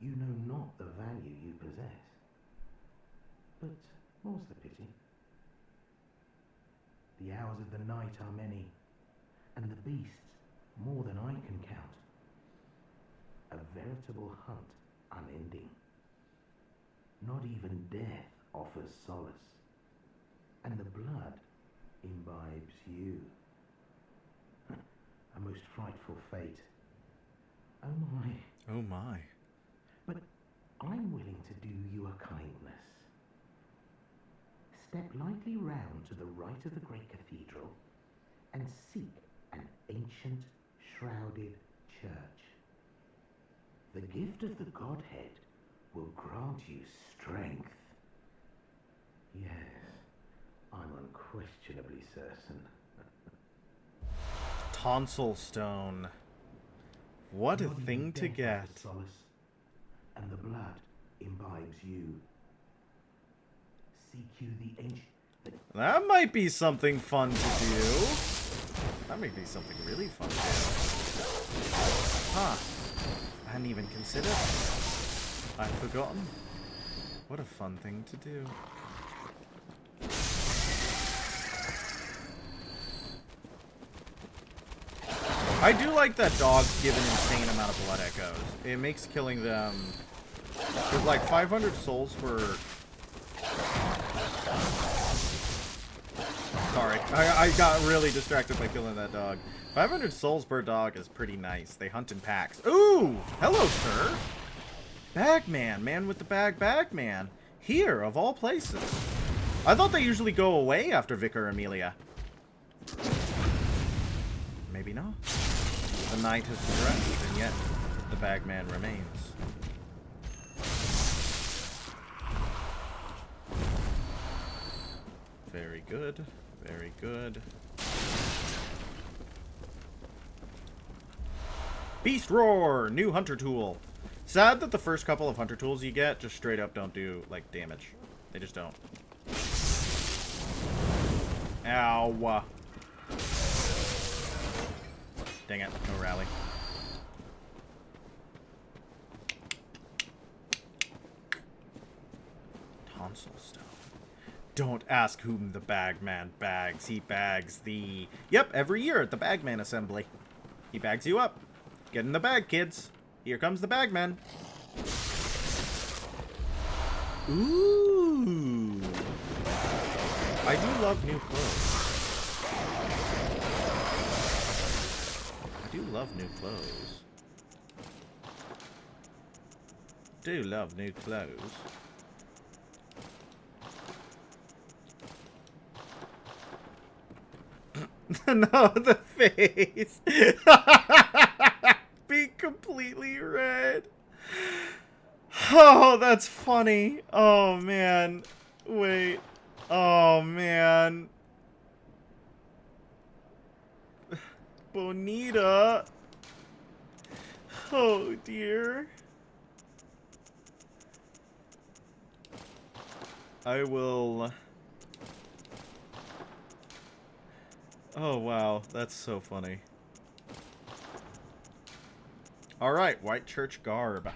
you know not the value you possess. But more's the pity. The hours of the night are many, and the beasts more than I can count. A veritable hunt unending. Not even death offers solace. and the blood imbibes you. A most frightful fate. Oh my. Oh my. But I'm willing to do you a kindness. Step lightly round to the right of the great cathedral and seek an ancient, shrouded church. The gift of the Godhead will grant you strength. Yes, I'm unquestionably certain. Tonsil stone. What a Not thing even to death get. offers solace, and the blood imbibes you. Seek you the ancient. That might be something fun to do. That might be something really fun to do. Huh. I hadn't even considered. I'd forgotten. What a fun thing to do. I do like that dogs give an insane amount of blood echoes. It makes killing them... With like 500 souls per... Sorry, I got really distracted by killing that dog. 500 souls per dog is pretty nice. They hunt in packs. Ooh! Hello, sir! Bagman, man with the Bagman. Here, of all places. I thought they usually go away after Vicar Amelia. Maybe not. The night has progressed, and yet the Bagman remains. Very good. Very good. Beast Roar! New hunter tool. Sad that the first couple of hunter tools you get just straight up don't do, like, damage. They just don't. Ow. Dang it. No rally. Tonsil stone. Don't ask whom the Bagman bags. He bags the... Yep, every year at the Bagman assembly. He bags you up. Get in the bag, kids. Here comes the Bagman. Ooh. I do love new clothes. I do love new clothes. Do love new clothes. No, the face. Be completely red. Oh, that's funny. Oh, man. Wait. Oh, man. Bonita. Oh, dear. I will... Oh, wow. That's so funny. Alright, white church garb.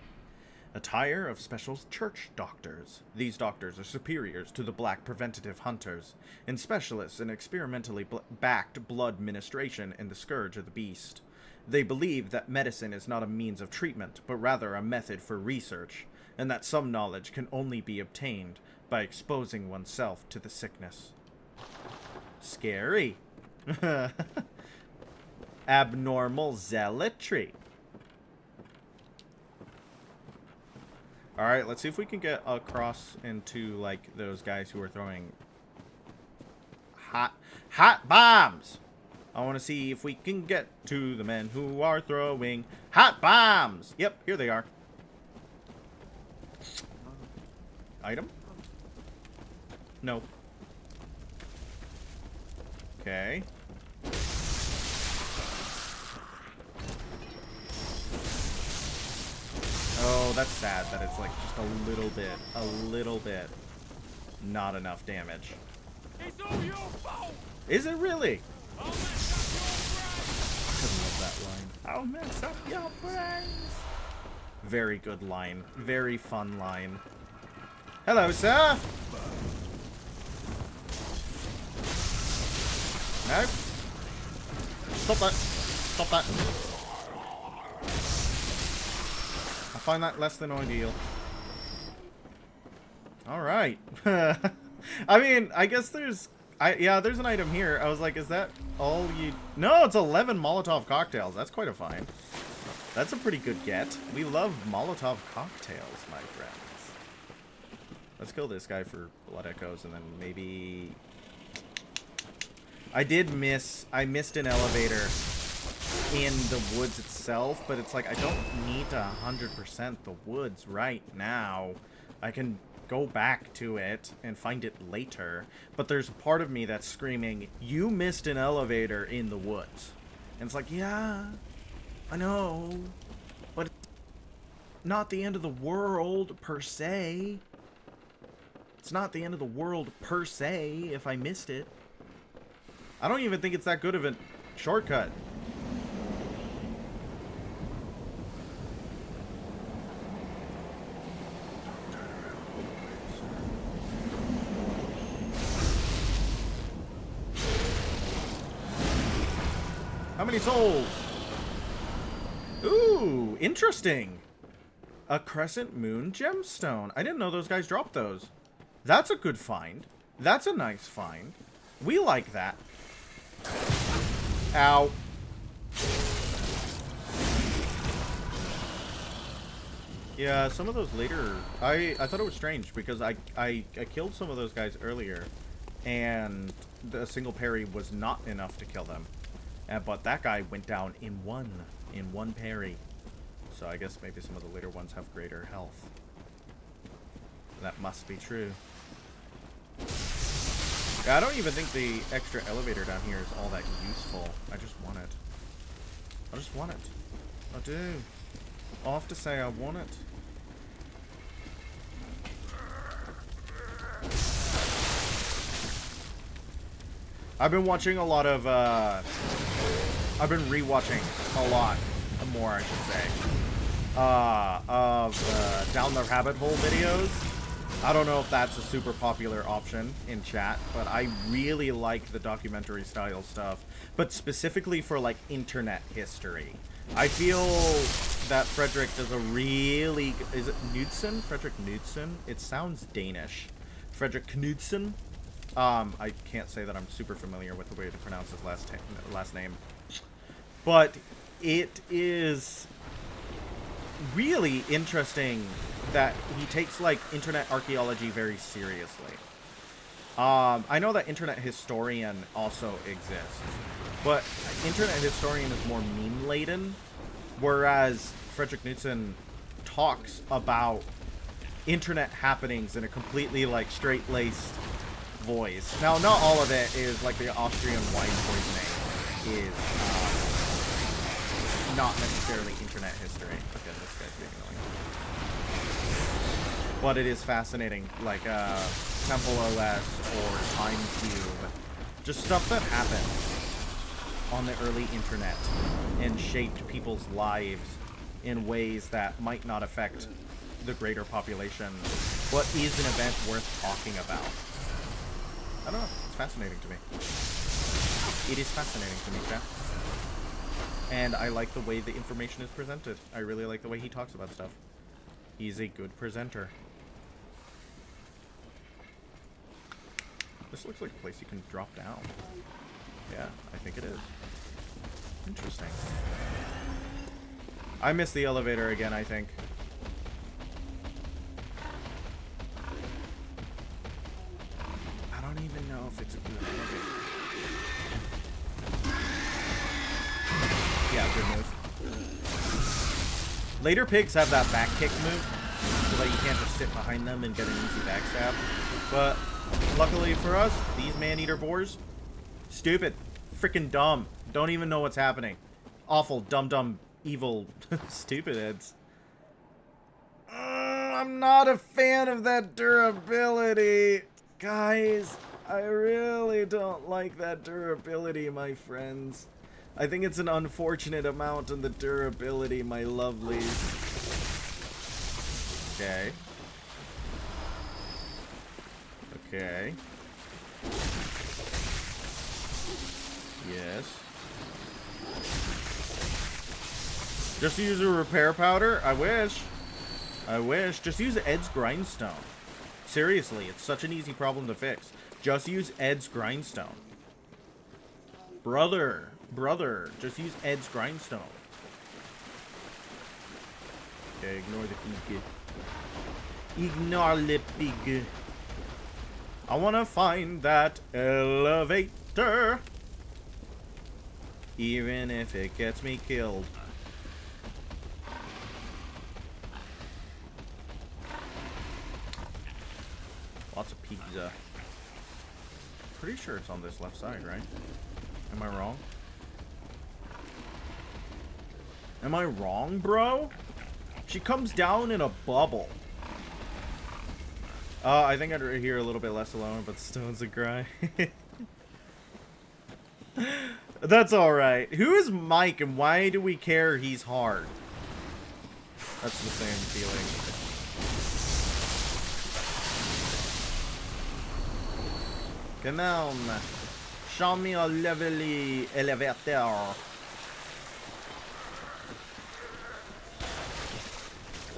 Attire of special church doctors. These doctors are superiors to the black preventative hunters, and specialists in experimentally backed blood ministration in the scourge of the beast. They believe that medicine is not a means of treatment, but rather a method for research, and that some knowledge can only be obtained by exposing oneself to the sickness. Scary. Abnormal zealotry. Alright, let's see if we can get across into, like, those guys who are throwing hot bombs. I want to see if we can get to the men who are throwing hot bombs. Yep, here they are. Item? No. Okay. Oh, that's sad that it's like just a little bit, not enough damage. It's all your fault. Is it really? I'll mess up your brains. I love that line. I'll mess up your brains. Very good line. Very fun line. Hello, sir. No. Stop that. Stop that. I find that less than ideal. Alright. I mean, I guess there's Yeah, there's an item here. I was like, is that all you... No, it's 11 Molotov cocktails. That's quite a find. That's a pretty good get. We love Molotov cocktails, my friends. Let's kill this guy for blood echoes, and then maybe... I missed an elevator in the woods itself, but it's like, I don't need to 100% the woods right now. I can go back to it and find it later, but there's a part of me that's screaming, you missed an elevator in the woods. And it's like, yeah, I know, but it's not the end of the world per se. It's not the end of the world per se if I missed it. I don't even think it's that good of a shortcut. How many souls? Ooh, interesting. A crescent moon gemstone. I didn't know those guys dropped those. That's a good find. That's a nice find. We like that. Ow. Yeah, some of those later... I thought it was strange because I killed some of those guys earlier, and the single parry was not enough to kill them. But that guy went down in one parry. So I guess maybe some of the later ones have greater health. That must be true. Yeah, I don't even think the extra elevator down here is all that useful. I just want it. I just want it. I do. I'll have to say I want it. I've been watching a lot of, I've been rewatching a lot more, I should say, of Down the Rabbit Hole videos. I don't know if that's a super popular option in chat, but I really like the documentary style stuff, but specifically for like internet history. I feel that Frederick does a really... Is it Knudsen? Frederick Knudsen? It sounds Danish. Frederick Knudsen? I can't say that I'm super familiar with the way to pronounce his last name. But it is really interesting that he takes, like, internet archaeology very seriously. I know that internet historian also exists, but internet historian is more meme-laden, whereas Frederick Knudsen talks about internet happenings in a completely, like, straight-laced voice. Now, not all of it is, like, the Austrian wine poisoning is not necessarily internet history. Okay, this guy's being annoying. But it is fascinating, like, Temple OS or Time Cube. Just stuff that happened on the early internet and shaped people's lives in ways that might not affect the greater population, but is an event worth talking about. I don't know. It's fascinating to me. It is fascinating to me, chat. And I like the way the information is presented. I really like the way he talks about stuff. He's a good presenter. This looks like a place you can drop down. Yeah, I think it is. Interesting. I missed the elevator again, I think. I don't even know if it's a good elevator. Yeah, good move. Later pigs have that back kick move, so that you can't just sit behind them and get an easy backstab. But luckily for us, these man-eater boars, stupid, freaking dumb, don't even know what's happening. Awful, dumb, evil, stupid heads. I'm not a fan of that durability. Guys, I really don't like that durability, my friends. I think it's an unfortunate amount in the durability, my lovelies. Okay. Okay. Yes. Just use a repair powder? I wish. I wish. Just use Ed's grindstone. Seriously, it's such an easy problem to fix. Just use Ed's grindstone. Brother, just use Ed's grindstone. Okay, ignore the pig. Ignore the pig. I want to find that elevator. Even if it gets me killed. Lots of pizza. Pretty sure it's on this left side, right? Am I wrong? Am I wrong, bro? She comes down in a bubble. I think I'd hear a little bit less alone, but stones a cry. That's alright. Who is Mike and why do we care he's hard? That's the same feeling. Come on. Show me a lovely elevator.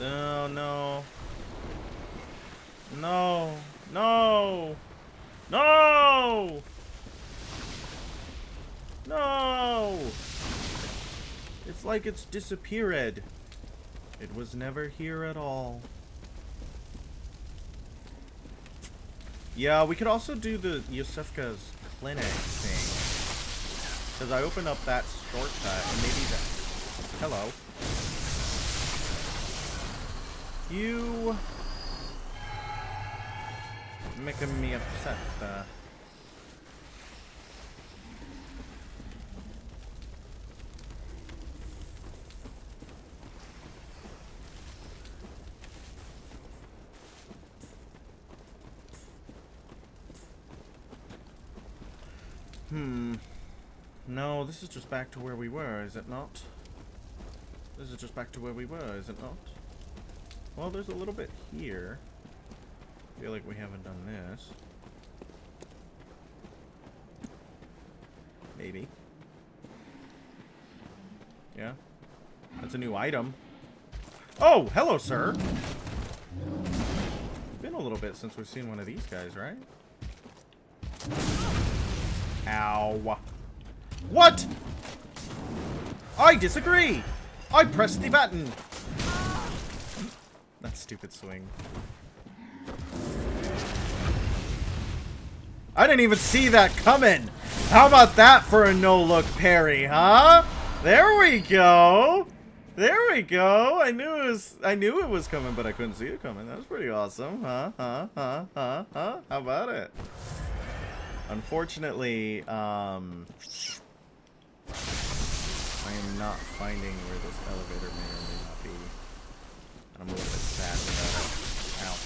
Oh no. No. No. No. No. It's like it's disappeared. It was never here at all. Yeah, we could also do the Yosefka's clinic thing. Because I opened up that shortcut and maybe that... Hello. You... making me upset. No, this is just back to where we were, is it not? This is just back to where we were, is it not? Well, there's a little bit here. I feel like we haven't done this. Maybe. Yeah. That's a new item. Oh, hello, sir! It's been a little bit since we've seen one of these guys, right? Ow. What? I disagree! I pressed the button! That stupid swing. I didn't even see that coming! How about that for a no-look parry, huh? There we go! There we go! I knew it was coming, but I couldn't see it coming. That was pretty awesome. Huh? How about it? Unfortunately, I am not finding where this elevator may or may not be. And I'm a little bit sad about it. Ow.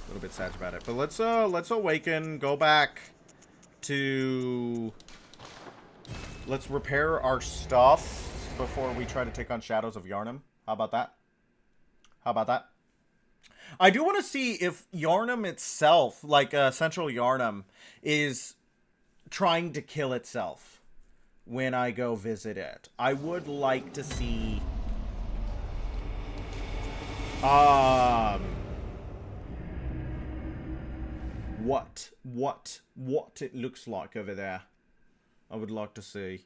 A little bit sad about it. But let's awaken, go back to... Let's repair our stuff before we try to take on Shadows of Yharnam. How about that? How about that? I do want to see if Yharnam itself, like Central Yharnam, is trying to kill itself when I go visit it. I would like to see what it looks like over there. I would like to see.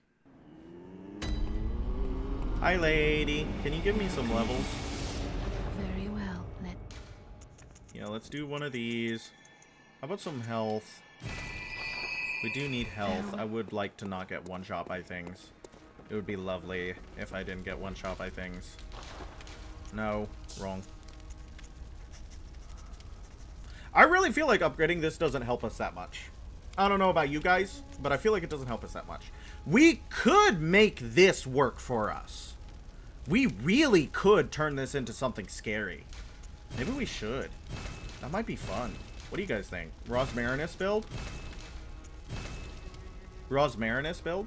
Hi, lady. Can you give me some levels? Very well. Yeah, let's do one of these. How about some health? We do need health. I would like to not get one-shot by things. It would be lovely if I didn't get one-shot by things. No, wrong. I really feel like upgrading this doesn't help us that much. I don't know about you guys, but I feel like it doesn't help us that much. We could make this work for us. We really could turn this into something scary. Maybe we should. That might be fun. What do you guys think? Rosmarinus build? Rosmarinus build?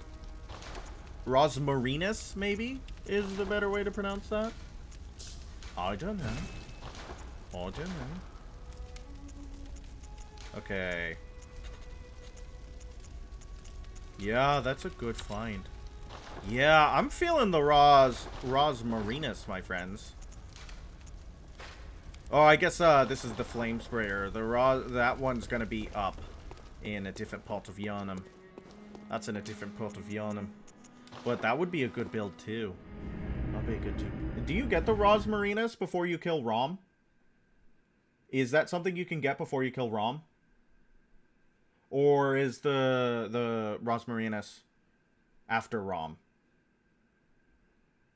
Rosmarinus, maybe, is the better way to pronounce that? I don't know. I don't know. Okay. Yeah, that's a good find. Yeah, I'm feeling the Rosmarinus, my friends. Oh, I guess this is the flame sprayer. That one's gonna be up in a different part of Yharnam. That's in a different part of Yharnam. But that would be a good build too. That'd be good too. Do you get the Rosmarinus before you kill Rom? Is that something you can get before you kill Rom? Or is the Rosmarinus after Rom?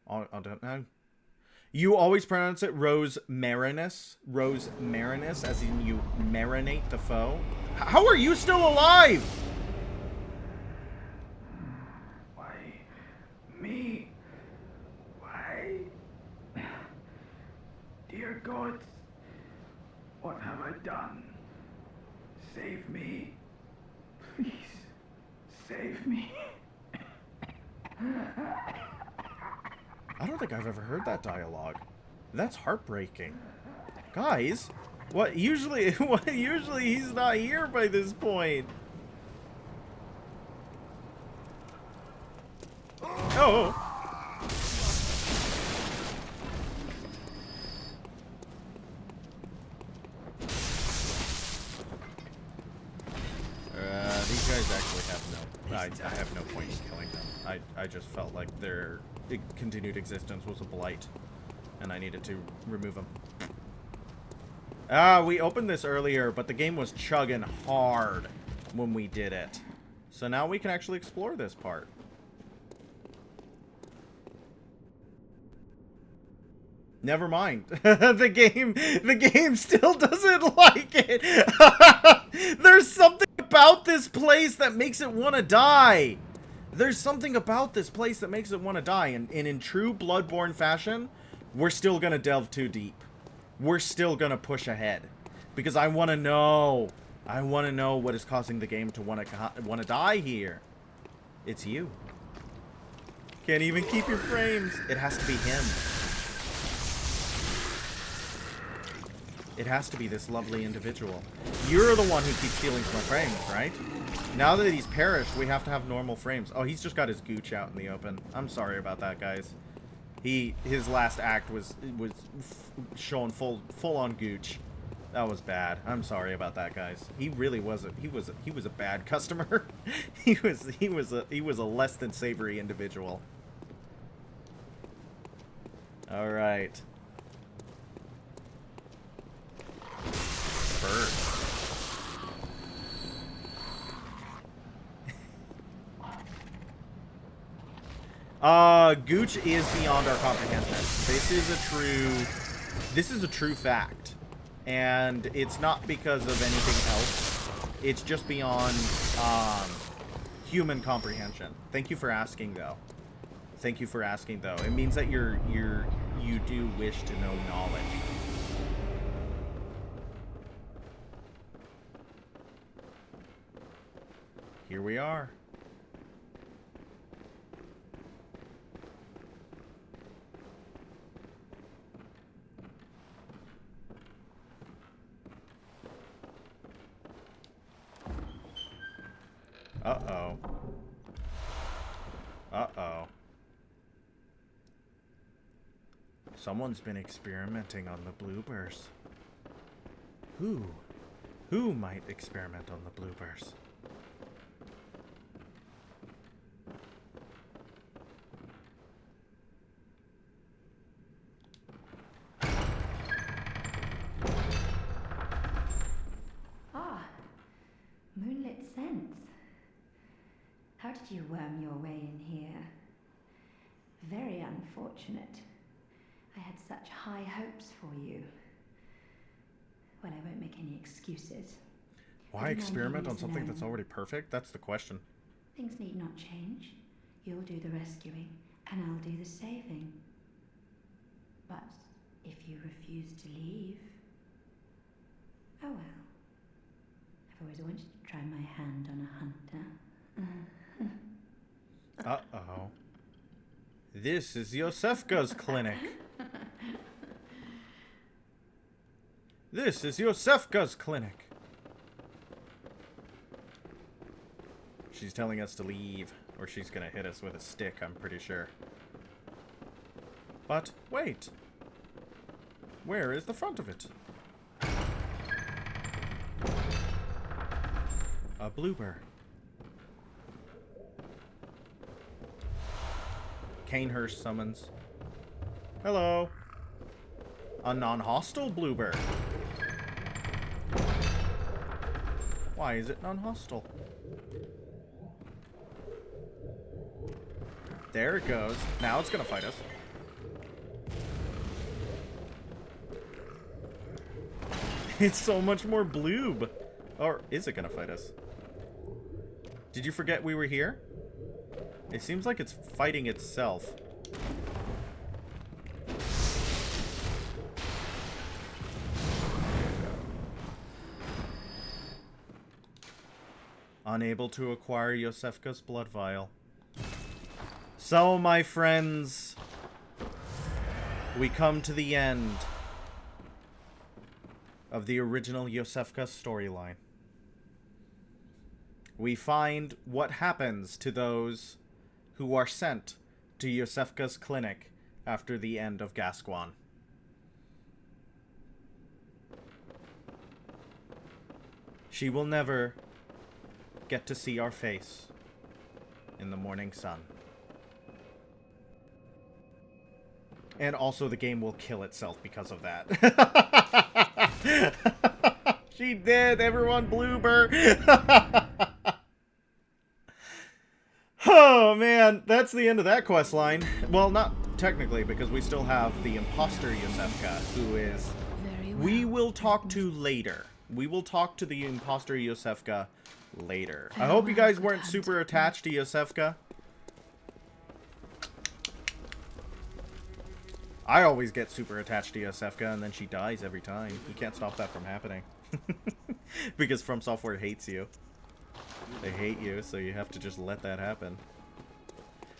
I don't know. You always pronounce it Rosmarinus? Rosmarinus, as in you marinate the foe? How are you still alive? Why? Me? Why? Dear gods, what have I done? Save me. Please, save me. I don't think I've ever heard that dialogue. That's heartbreaking. Guys, usually he's not here by this point. Oh. These guys actually have no... I have no point in killing them. I just felt like their continued existence was a blight, and I needed to remove them. We opened this earlier, but the game was chugging hard when we did it. So now we can actually explore this part. Never mind. The game still doesn't like it. There's something about this place that makes it want to die. There's something about this place that makes it want to die. And in true Bloodborne fashion, we're still going to delve too deep. We're still going to push ahead. Because I want to know. I want to know what is causing the game to want to die here. It's you. Can't even keep your frames. It has to be him. It has to be this lovely individual. You're the one who keeps stealing my frames, right? Now that he's perished, we have to have normal frames. Oh, he's just got his gooch out in the open. I'm sorry about that, guys. His last act was showing full on gooch. That was bad. I'm sorry about that, guys. He really was a bad customer. he was a less than savory individual. All right. Gooch is beyond our comprehension. This is a true fact. And it's not because of anything else. It's just beyond human comprehension. Thank you for asking though. Thank you for asking though. It means that you do wish to know knowledge. Here we are. Uh-oh. Uh-oh. Someone's been experimenting on the bloopers. Who might experiment on the bloopers? Moonlit scents. How did you worm your way in here? Very unfortunate. I had such high hopes for you. Well, I won't make any excuses. Why experiment on something that's already perfect? That's the question. Things need not change. You'll do the rescuing, and I'll do the saving. But if you refuse to leave... Oh well. I've always wanted to try my hand on a hunter. Uh-oh. This is Yosefka's clinic. This is Yosefka's clinic. She's telling us to leave, or she's gonna hit us with a stick, I'm pretty sure. But, wait. Where is the front of it? A blooper. Canehurst summons. Hello. A non-hostile blooper. Why is it non-hostile? There it goes. Now it's gonna fight us. It's so much more bloob. Or is it gonna fight us? Did you forget we were here? It seems like it's fighting itself. Unable to acquire Iosefka's blood vial. So, my friends, we come to the end of the original Iosefka storyline. We find what happens to those who are sent to Iosefka's clinic after the end of Gascoigne. She will never get to see our face in the morning sun. And also the game will kill itself because of that. She did! Everyone blooper! Oh man, that's the end of that quest line. Well, not technically, because we still have the imposter Iosefka, who is... We will talk to later. We will talk to the imposter Iosefka later. I hope you guys weren't super attached to Iosefka. I always get super attached to Iosefka, and then she dies every time. You can't stop that from happening. Because From Software hates you. They hate you, so you have to just let that happen.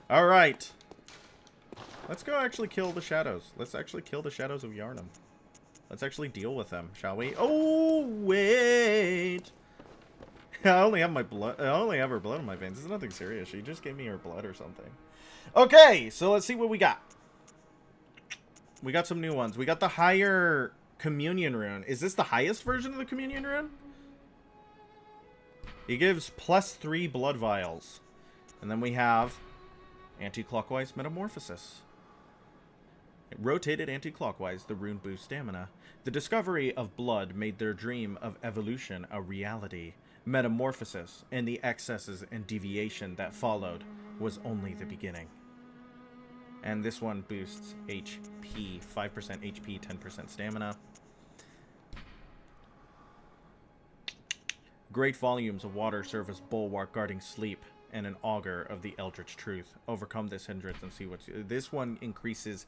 Alright. Let's go actually kill the shadows. Let's actually kill the shadows of Yharnam. Let's actually deal with them, shall we? Oh, wait! I only have my blood. I only have her blood in my veins. It's nothing serious. She just gave me her blood or something. Okay, so let's see what we got. We got some new ones. We got the higher communion rune. Is this the highest version of the communion rune? He gives +3 blood vials. And then we have anti-clockwise metamorphosis. It rotated anti-clockwise, the rune boosts stamina. The discovery of blood made their dream of evolution a reality. Metamorphosis and the excesses and deviation that followed was only the beginning. And this one boosts HP, 5% HP, 10% stamina. Great volumes of water serve as bulwark guarding sleep and an augur of the eldritch truth. Overcome this hindrance and see what's... This one increases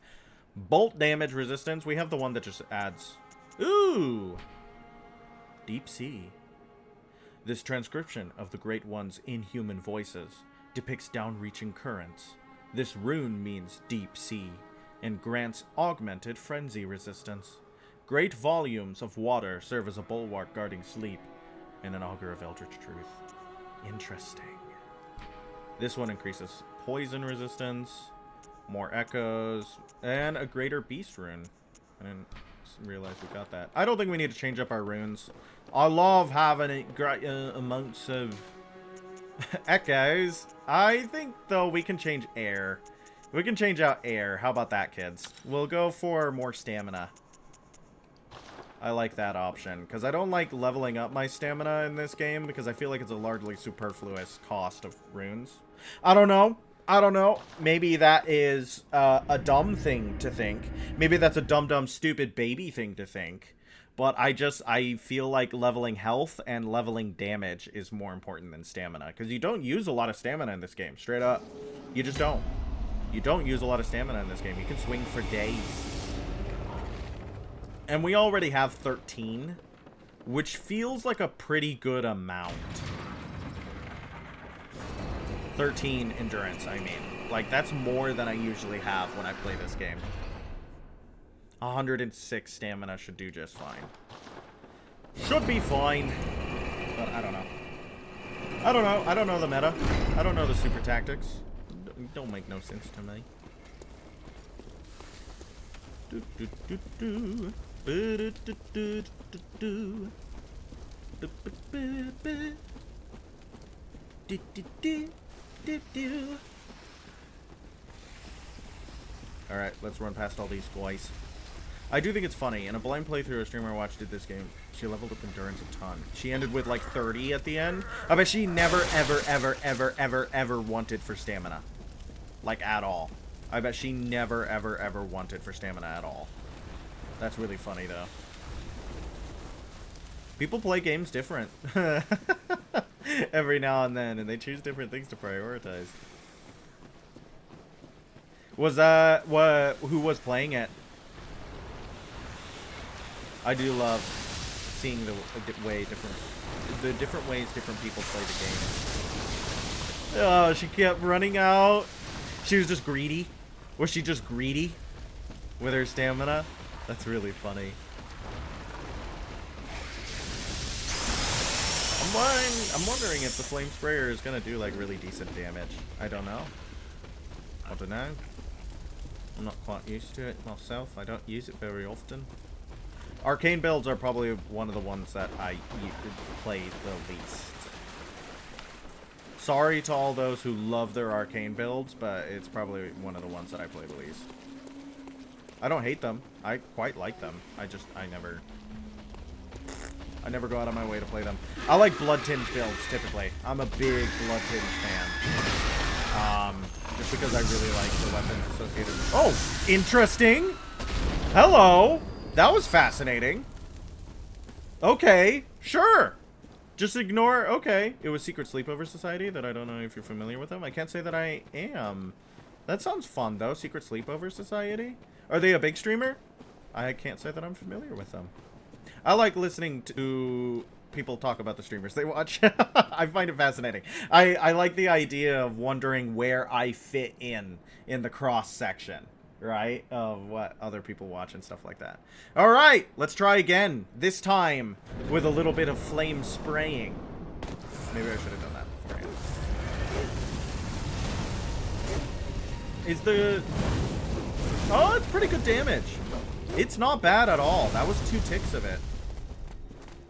bolt damage resistance. We have the one that just adds... Ooh! Deep Sea. This transcription of the Great One's inhuman voices depicts downreaching currents. This rune means deep sea and grants augmented frenzy resistance. Great volumes of water serve as a bulwark guarding sleep and an augur of eldritch truth. Interesting. This one increases poison resistance, more echoes, and a greater beast rune. I didn't realize we got that. I don't think we need to change up our runes. I love having great amounts of echoes. I think, though, we can change air. We can change out air. How about that, kids? We'll go for more stamina. I like that option, because I don't like leveling up my stamina in this game, because I feel like it's a largely superfluous cost of runes. I don't know. I don't know. Maybe that is a dumb thing to think. Maybe that's a dumb, stupid baby thing to think. But I feel like leveling health and leveling damage is more important than stamina. Because you don't use a lot of stamina in this game. Straight up. You just don't. You don't use a lot of stamina in this game. You can swing for days. And we already have 13. Which feels like a pretty good amount. 13 endurance, I mean. Like, that's more than I usually have when I play this game. 106 stamina should do just fine. Should be fine. But I don't know. I don't know. I don't know the meta. I don't know the super tactics. Don't make no sense to me. Alright, let's run past all these guys. I do think it's funny. In a blind playthrough, a streamer I watched did this game. She leveled up endurance a ton. She ended with like 30 at the end. I bet she never, ever, ever, ever, ever, ever wanted for stamina. Like, at all. I bet she never, ever, ever wanted for stamina at all. That's really funny, though. People play games different. Every now and then, and they choose different things to prioritize. Was that who was playing it? I do love seeing the different ways different people play the game. Oh, she kept running out. She was just greedy. Was she just greedy with her stamina? That's really funny. I'm wondering if the flame sprayer is gonna do like really decent damage. I don't know. I don't know. I'm not quite used to it myself. I don't use it very often. Arcane builds are probably one of the ones that I play the least. Sorry to all those who love their arcane builds, but it's probably one of the ones that I play the least. I don't hate them. I quite like them. I never go out of my way to play them. I like blood tinge builds typically. I'm a big blood tinge fan. Just because I really like the weapons associated with. Oh, interesting. Hello. That was fascinating. Okay, sure. Just ignore. Okay, it was Secret Sleepover Society. That I don't know if you're familiar with them. I can't say that I am. That sounds fun though. Secret Sleepover Society. Are they a big streamer? I can't say that I'm familiar with them. I like listening to people talk about the streamers they watch. I find it fascinating. I like the idea of wondering where I fit in the cross section, right, of what other people watch and stuff like that. All right, let's try again. This time with a little bit of flame spraying. Maybe I should have done that beforehand. Is the... Oh, it's pretty good damage. It's not bad at all. That was 2 ticks of it.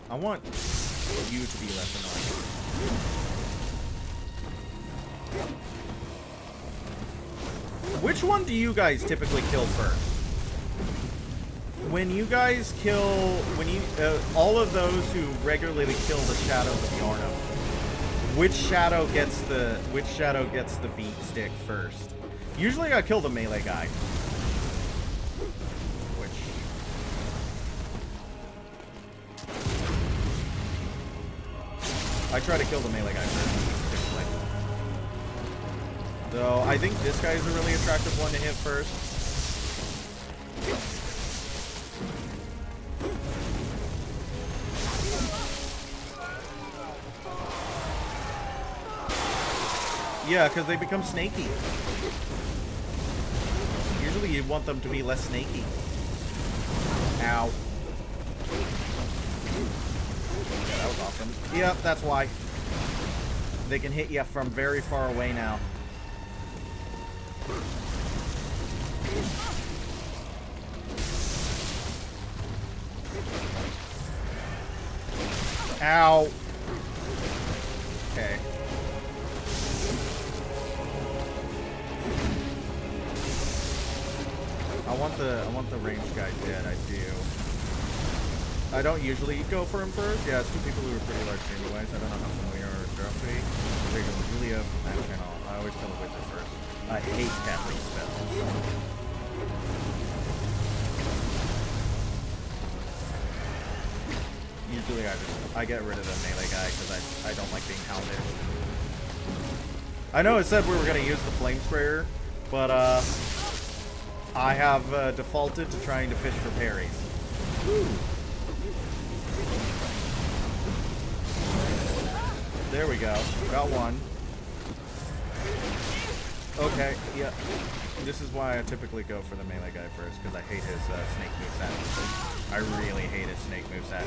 I want you to be less annoying. Which one do you guys typically kill first? When you guys kill... all of those who regularly kill the shadows of Yarnum, which shadow gets the beat stick first? Usually I kill the melee guy. I try to kill the melee guy first, typically. Though, I think this guy is a really attractive one to hit first. Yeah, because they become snaky. Usually you want them to be less snaky. Ow. Yeah, that was awesome. Yep, that's why. They can hit you from very far away now. Ow. Okay. I want the ranged guy dead, I do. I don't usually go for him first. Yeah, it's 2 people who are pretty large anyways. I don't know how familiar or Grumpy. There's Julia from that channel. I always kill the wizard first. I hate casting spells. Usually I get rid of the melee guy because I don't like being hounded. I know it said we were going to use the flame sprayer, but I have defaulted to trying to fish for parries. Woo. There we go. Got one. Okay, yeah. This is why I typically go for the melee guy first, because I hate his snake moveset. I really hate his snake moveset.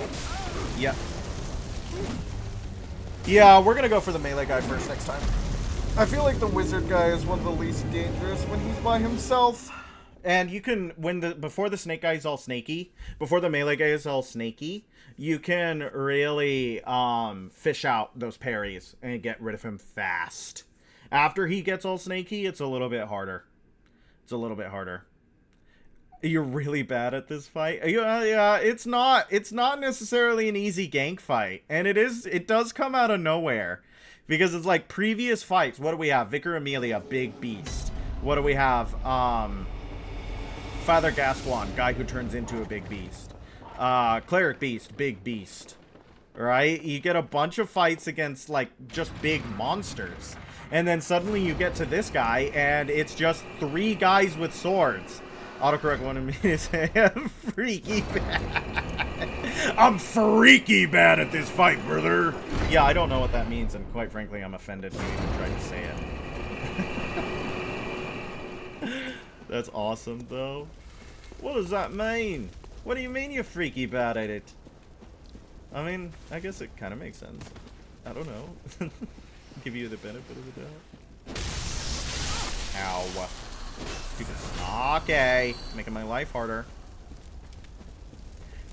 Yep. Yeah, we're gonna go for the melee guy first next time. I feel like the wizard guy is one of the least dangerous when he's by himself. And you can, before the snake guy is all snaky, before the melee guy is all snaky, you can really fish out those parries and get rid of him fast. After he gets all snaky, it's a little bit harder. It's a little bit harder. You're really bad at this fight. Yeah, it's not necessarily an easy gank fight, and it does come out of nowhere, because it's like previous fights. What do we have? Vicar Amelia, big beast. What do we have? Father Gascoigne, guy who turns into a big beast. Cleric Beast, big beast. Right? You get a bunch of fights against like just big monsters, and then suddenly you get to this guy, and it's just 3 guys with swords. Autocorrect wanted me to say I'm freaky bad. I'm freaky bad at this fight, brother. Yeah, I don't know what that means, and quite frankly, I'm offended when you even tried to say it. That's awesome, though. What does that mean? What do you mean you're freaky bad at it? I mean, I guess it kind of makes sense. I don't know. Give you the benefit of the doubt. Ow. Stupid. Okay. Making my life harder.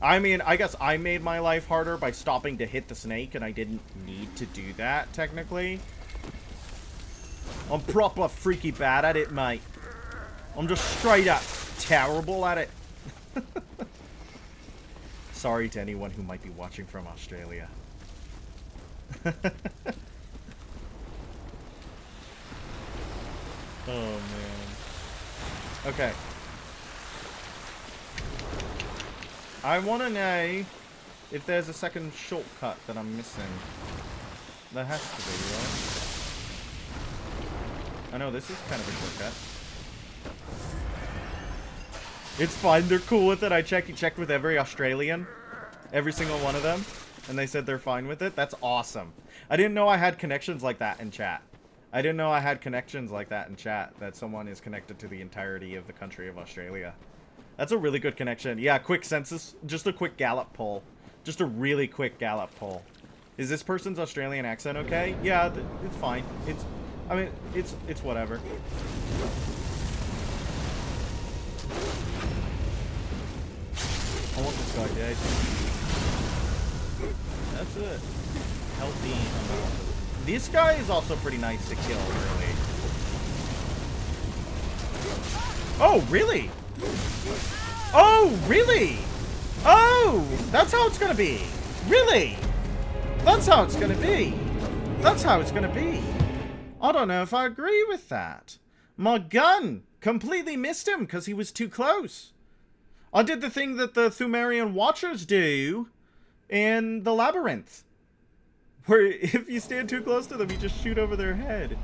I mean, I guess I made my life harder by stopping to hit the snake, and I didn't need to do that, technically. I'm proper freaky bad at it, mate. I'm just straight up terrible at it. Sorry to anyone who might be watching from Australia. Oh, man. Okay. I want to know if there's a second shortcut that I'm missing. There has to be, right? I know this is kind of a shortcut. It's fine, they're cool with it. I checked with every Australian. Every single one of them. And they said they're fine with it. That's awesome. I didn't know I had connections like that in chat. I didn't know I had connections like that in chat. That someone is connected to the entirety of the country of Australia. That's a really good connection. Yeah, quick census. Just a quick Gallup poll. Just a really quick Gallup poll. Is this person's Australian accent okay? Yeah, it's fine. I mean, it's whatever. I want this guy dead. That's it. Healthy amount. This guy is also pretty nice to kill, really. Oh, really? Oh, really? Oh, that's how it's gonna be. Really? That's how it's gonna be. That's how it's gonna be. I don't know if I agree with that. My gun completely missed him because he was too close. I did the thing that the Thumerian Watchers do in the Labyrinth, where if you stand too close to them, you just shoot over their head.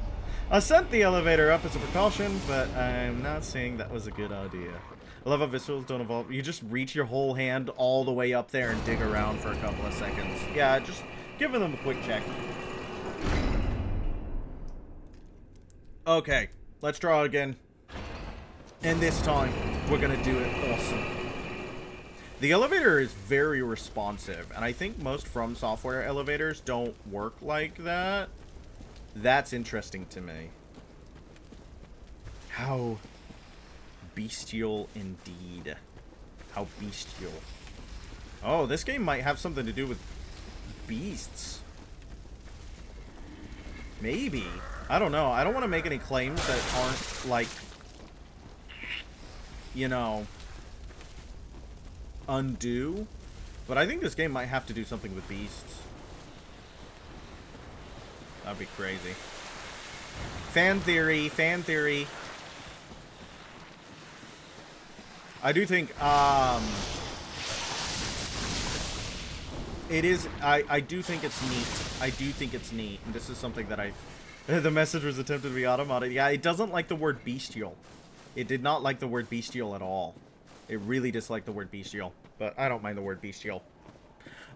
I sent the elevator up as a precaution, but I'm not saying that was a good idea. I love how viscerals don't evolve. You just reach your whole hand all the way up there and dig around for a couple of seconds. Yeah, just giving them a quick check. Okay, let's draw again. And this time, we're gonna do it awesome. The elevator is very responsive, and I think most From Software elevators don't work like that. That's interesting to me. How bestial indeed. How bestial. Oh, this game might have something to do with beasts. Maybe. I don't know. I don't want to make any claims that aren't, like, you know, undue. But I think this game might have to do something with beasts. That'd be crazy. Fan theory, fan theory. I do think, it is, I do think it's neat. I do think it's neat. And this is something that the message was attempted to be automated. Yeah, it doesn't like the word bestial. It did not like the word bestial at all. It really disliked the word bestial. But I don't mind the word bestial.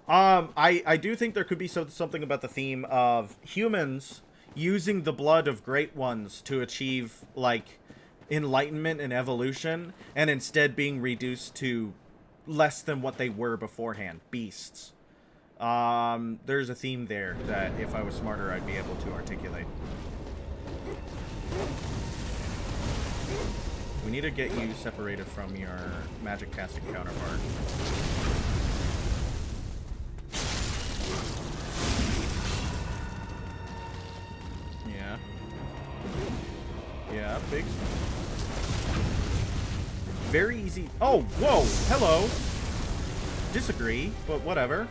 I do think there could be something about the theme of humans using the blood of great ones to achieve, like, enlightenment and evolution, and instead being reduced to less than what they were beforehand. Beasts. There's a theme there that if I was smarter, I'd be able to articulate. We need to get you separated from your magic casting counterpart. Yeah. Yeah, big. Very easy. Oh, whoa! Hello! Disagree, but whatever.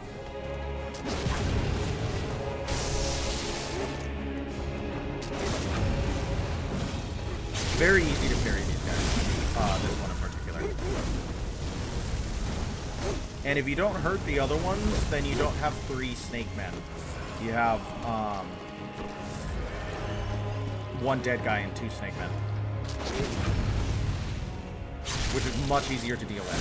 Very easy to parry these guys. This one in particular. And if you don't hurt the other ones, then you don't have 3 snake men. You have, 1 dead guy and 2 snake men. Which is much easier to deal with.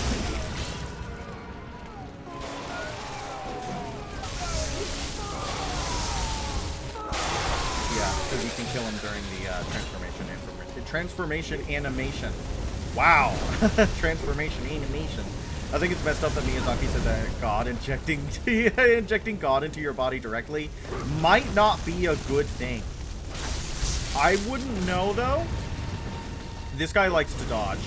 Yeah, because you can kill him during the transformation animation. Wow! Transformation animation. I think it's messed up that Miyazaki said that God injecting God into your body directly might not be a good thing. I wouldn't know, though. This guy likes to dodge.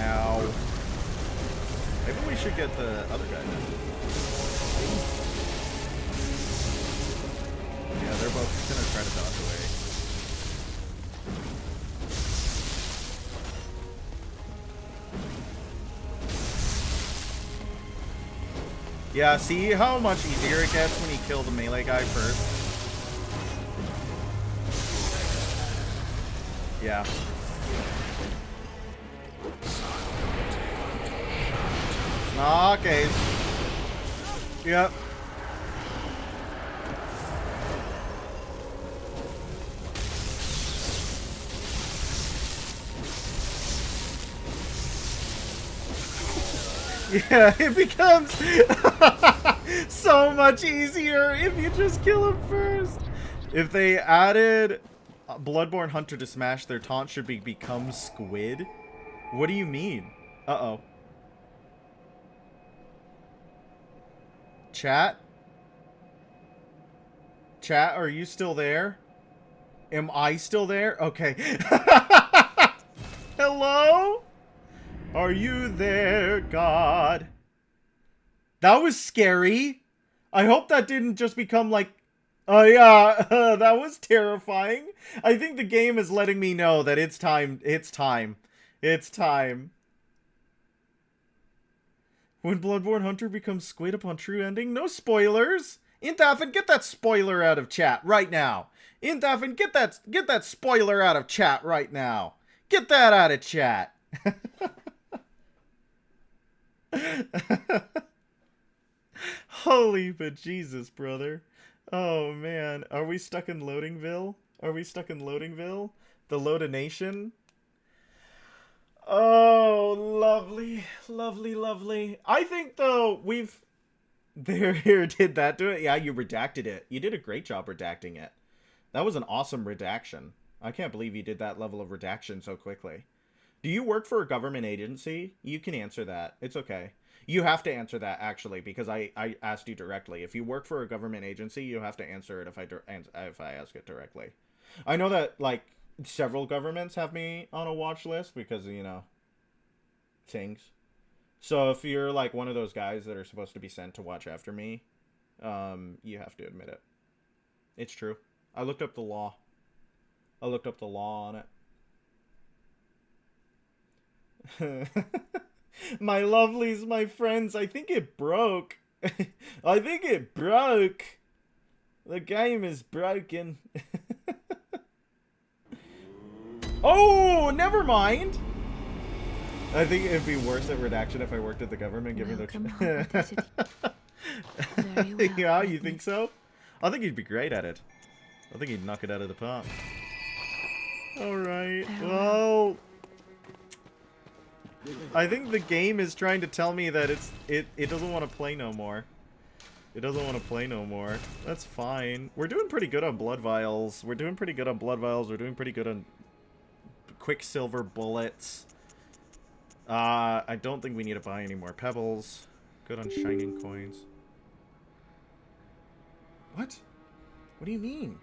Ow. Maybe we should get the other guy then. Yeah, they're both gonna try to dodge away. Yeah, see how much easier it gets when you kill the melee guy first? Yeah. Okay. Yep. Yeah, it becomes so much easier if you just kill him first. If they added Bloodborne Hunter to Smash, their taunt should become Squid. What do you mean? Uh-oh. Chat? Chat, are you still there? Am I still there? Okay. Hello? Are you there, God? That was scary. I hope that didn't just become like... Oh, yeah. That was terrifying. I think the game is letting me know that it's time. It's time. It's time. When Bloodborne Hunter becomes Squid upon true ending? No spoilers! Intafin, get that spoiler out of chat right now! Intafin, get that spoiler out of chat right now! Get that out of chat! Holy bejesus, brother. Oh, man. Are we stuck in Loadingville? Are we stuck in Loadingville? The Loadination? Oh, lovely. Lovely, lovely. I think, though, we've... There, did that do it? Yeah, you redacted it. You did a great job redacting it. That was an awesome redaction. I can't believe you did that level of redaction so quickly. Do you work for a government agency? You can answer that. It's okay. You have to answer that, actually, because I asked you directly. If you work for a government agency, you have to answer it if I ask it directly. I know that, like, several governments have me on a watch list because, you know, things. So if you're, like, one of those guys that are supposed to be sent to watch after me, you have to admit it. It's true. I looked up the law. I looked up the law on it. My lovelies, my friends, I think it broke. I think it broke. The game is broken. Oh, never mind. I think it'd be worse at redaction if I worked at the government, given the... Yeah, you think so? I think he'd be great at it. I think he'd knock it out of the park. Alright, well... I think the game is trying to tell me that it doesn't want to play no more. It doesn't want to play no more. That's fine. We're doing pretty good on blood vials. We're doing pretty good on blood vials. We're doing pretty good on quicksilver bullets. I don't think we need to buy any more pebbles. Good on shining coins. What? What do you mean?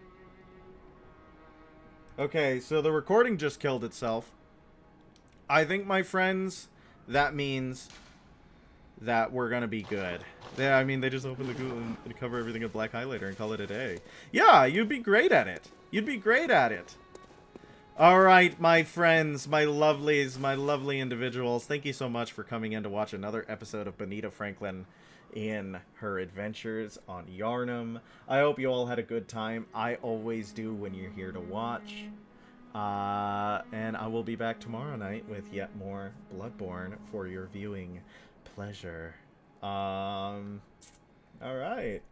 Okay, so the recording just killed itself. I think, my friends, that means that we're gonna be good. I mean, they just open the Google and cover everything in black highlighter and call it a day. Yeah, you'd be great at it. You'd be great at it. Alright, my friends, my lovelies, my lovely individuals, thank you so much for coming in to watch another episode of Benita Franklin in her adventures on Yarnum. I hope you all had a good time. I always do when you're here to watch. And I will be back tomorrow night with yet more Bloodborne for your viewing pleasure. Alright,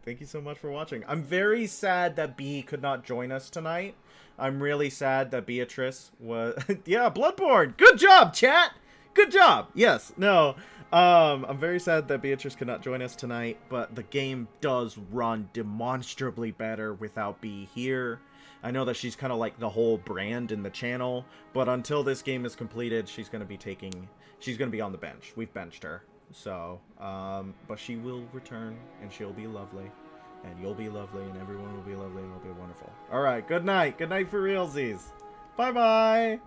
thank you so much for watching. I'm very sad that B could not join us tonight. I'm really sad that Beatrice was... yeah, Bloodborne! Good job, chat! Good job! Yes, no. I'm very sad that Beatrice could not join us tonight, but the game does run demonstrably better without B here. I know that she's kind of like the whole brand in the channel, but until this game is completed, she's going to be on the bench. We've benched her. So, but she will return, and she'll be lovely. And you'll be lovely, and everyone will be lovely, and it'll be wonderful. Alright, good night. Good night for realsies. Bye-bye.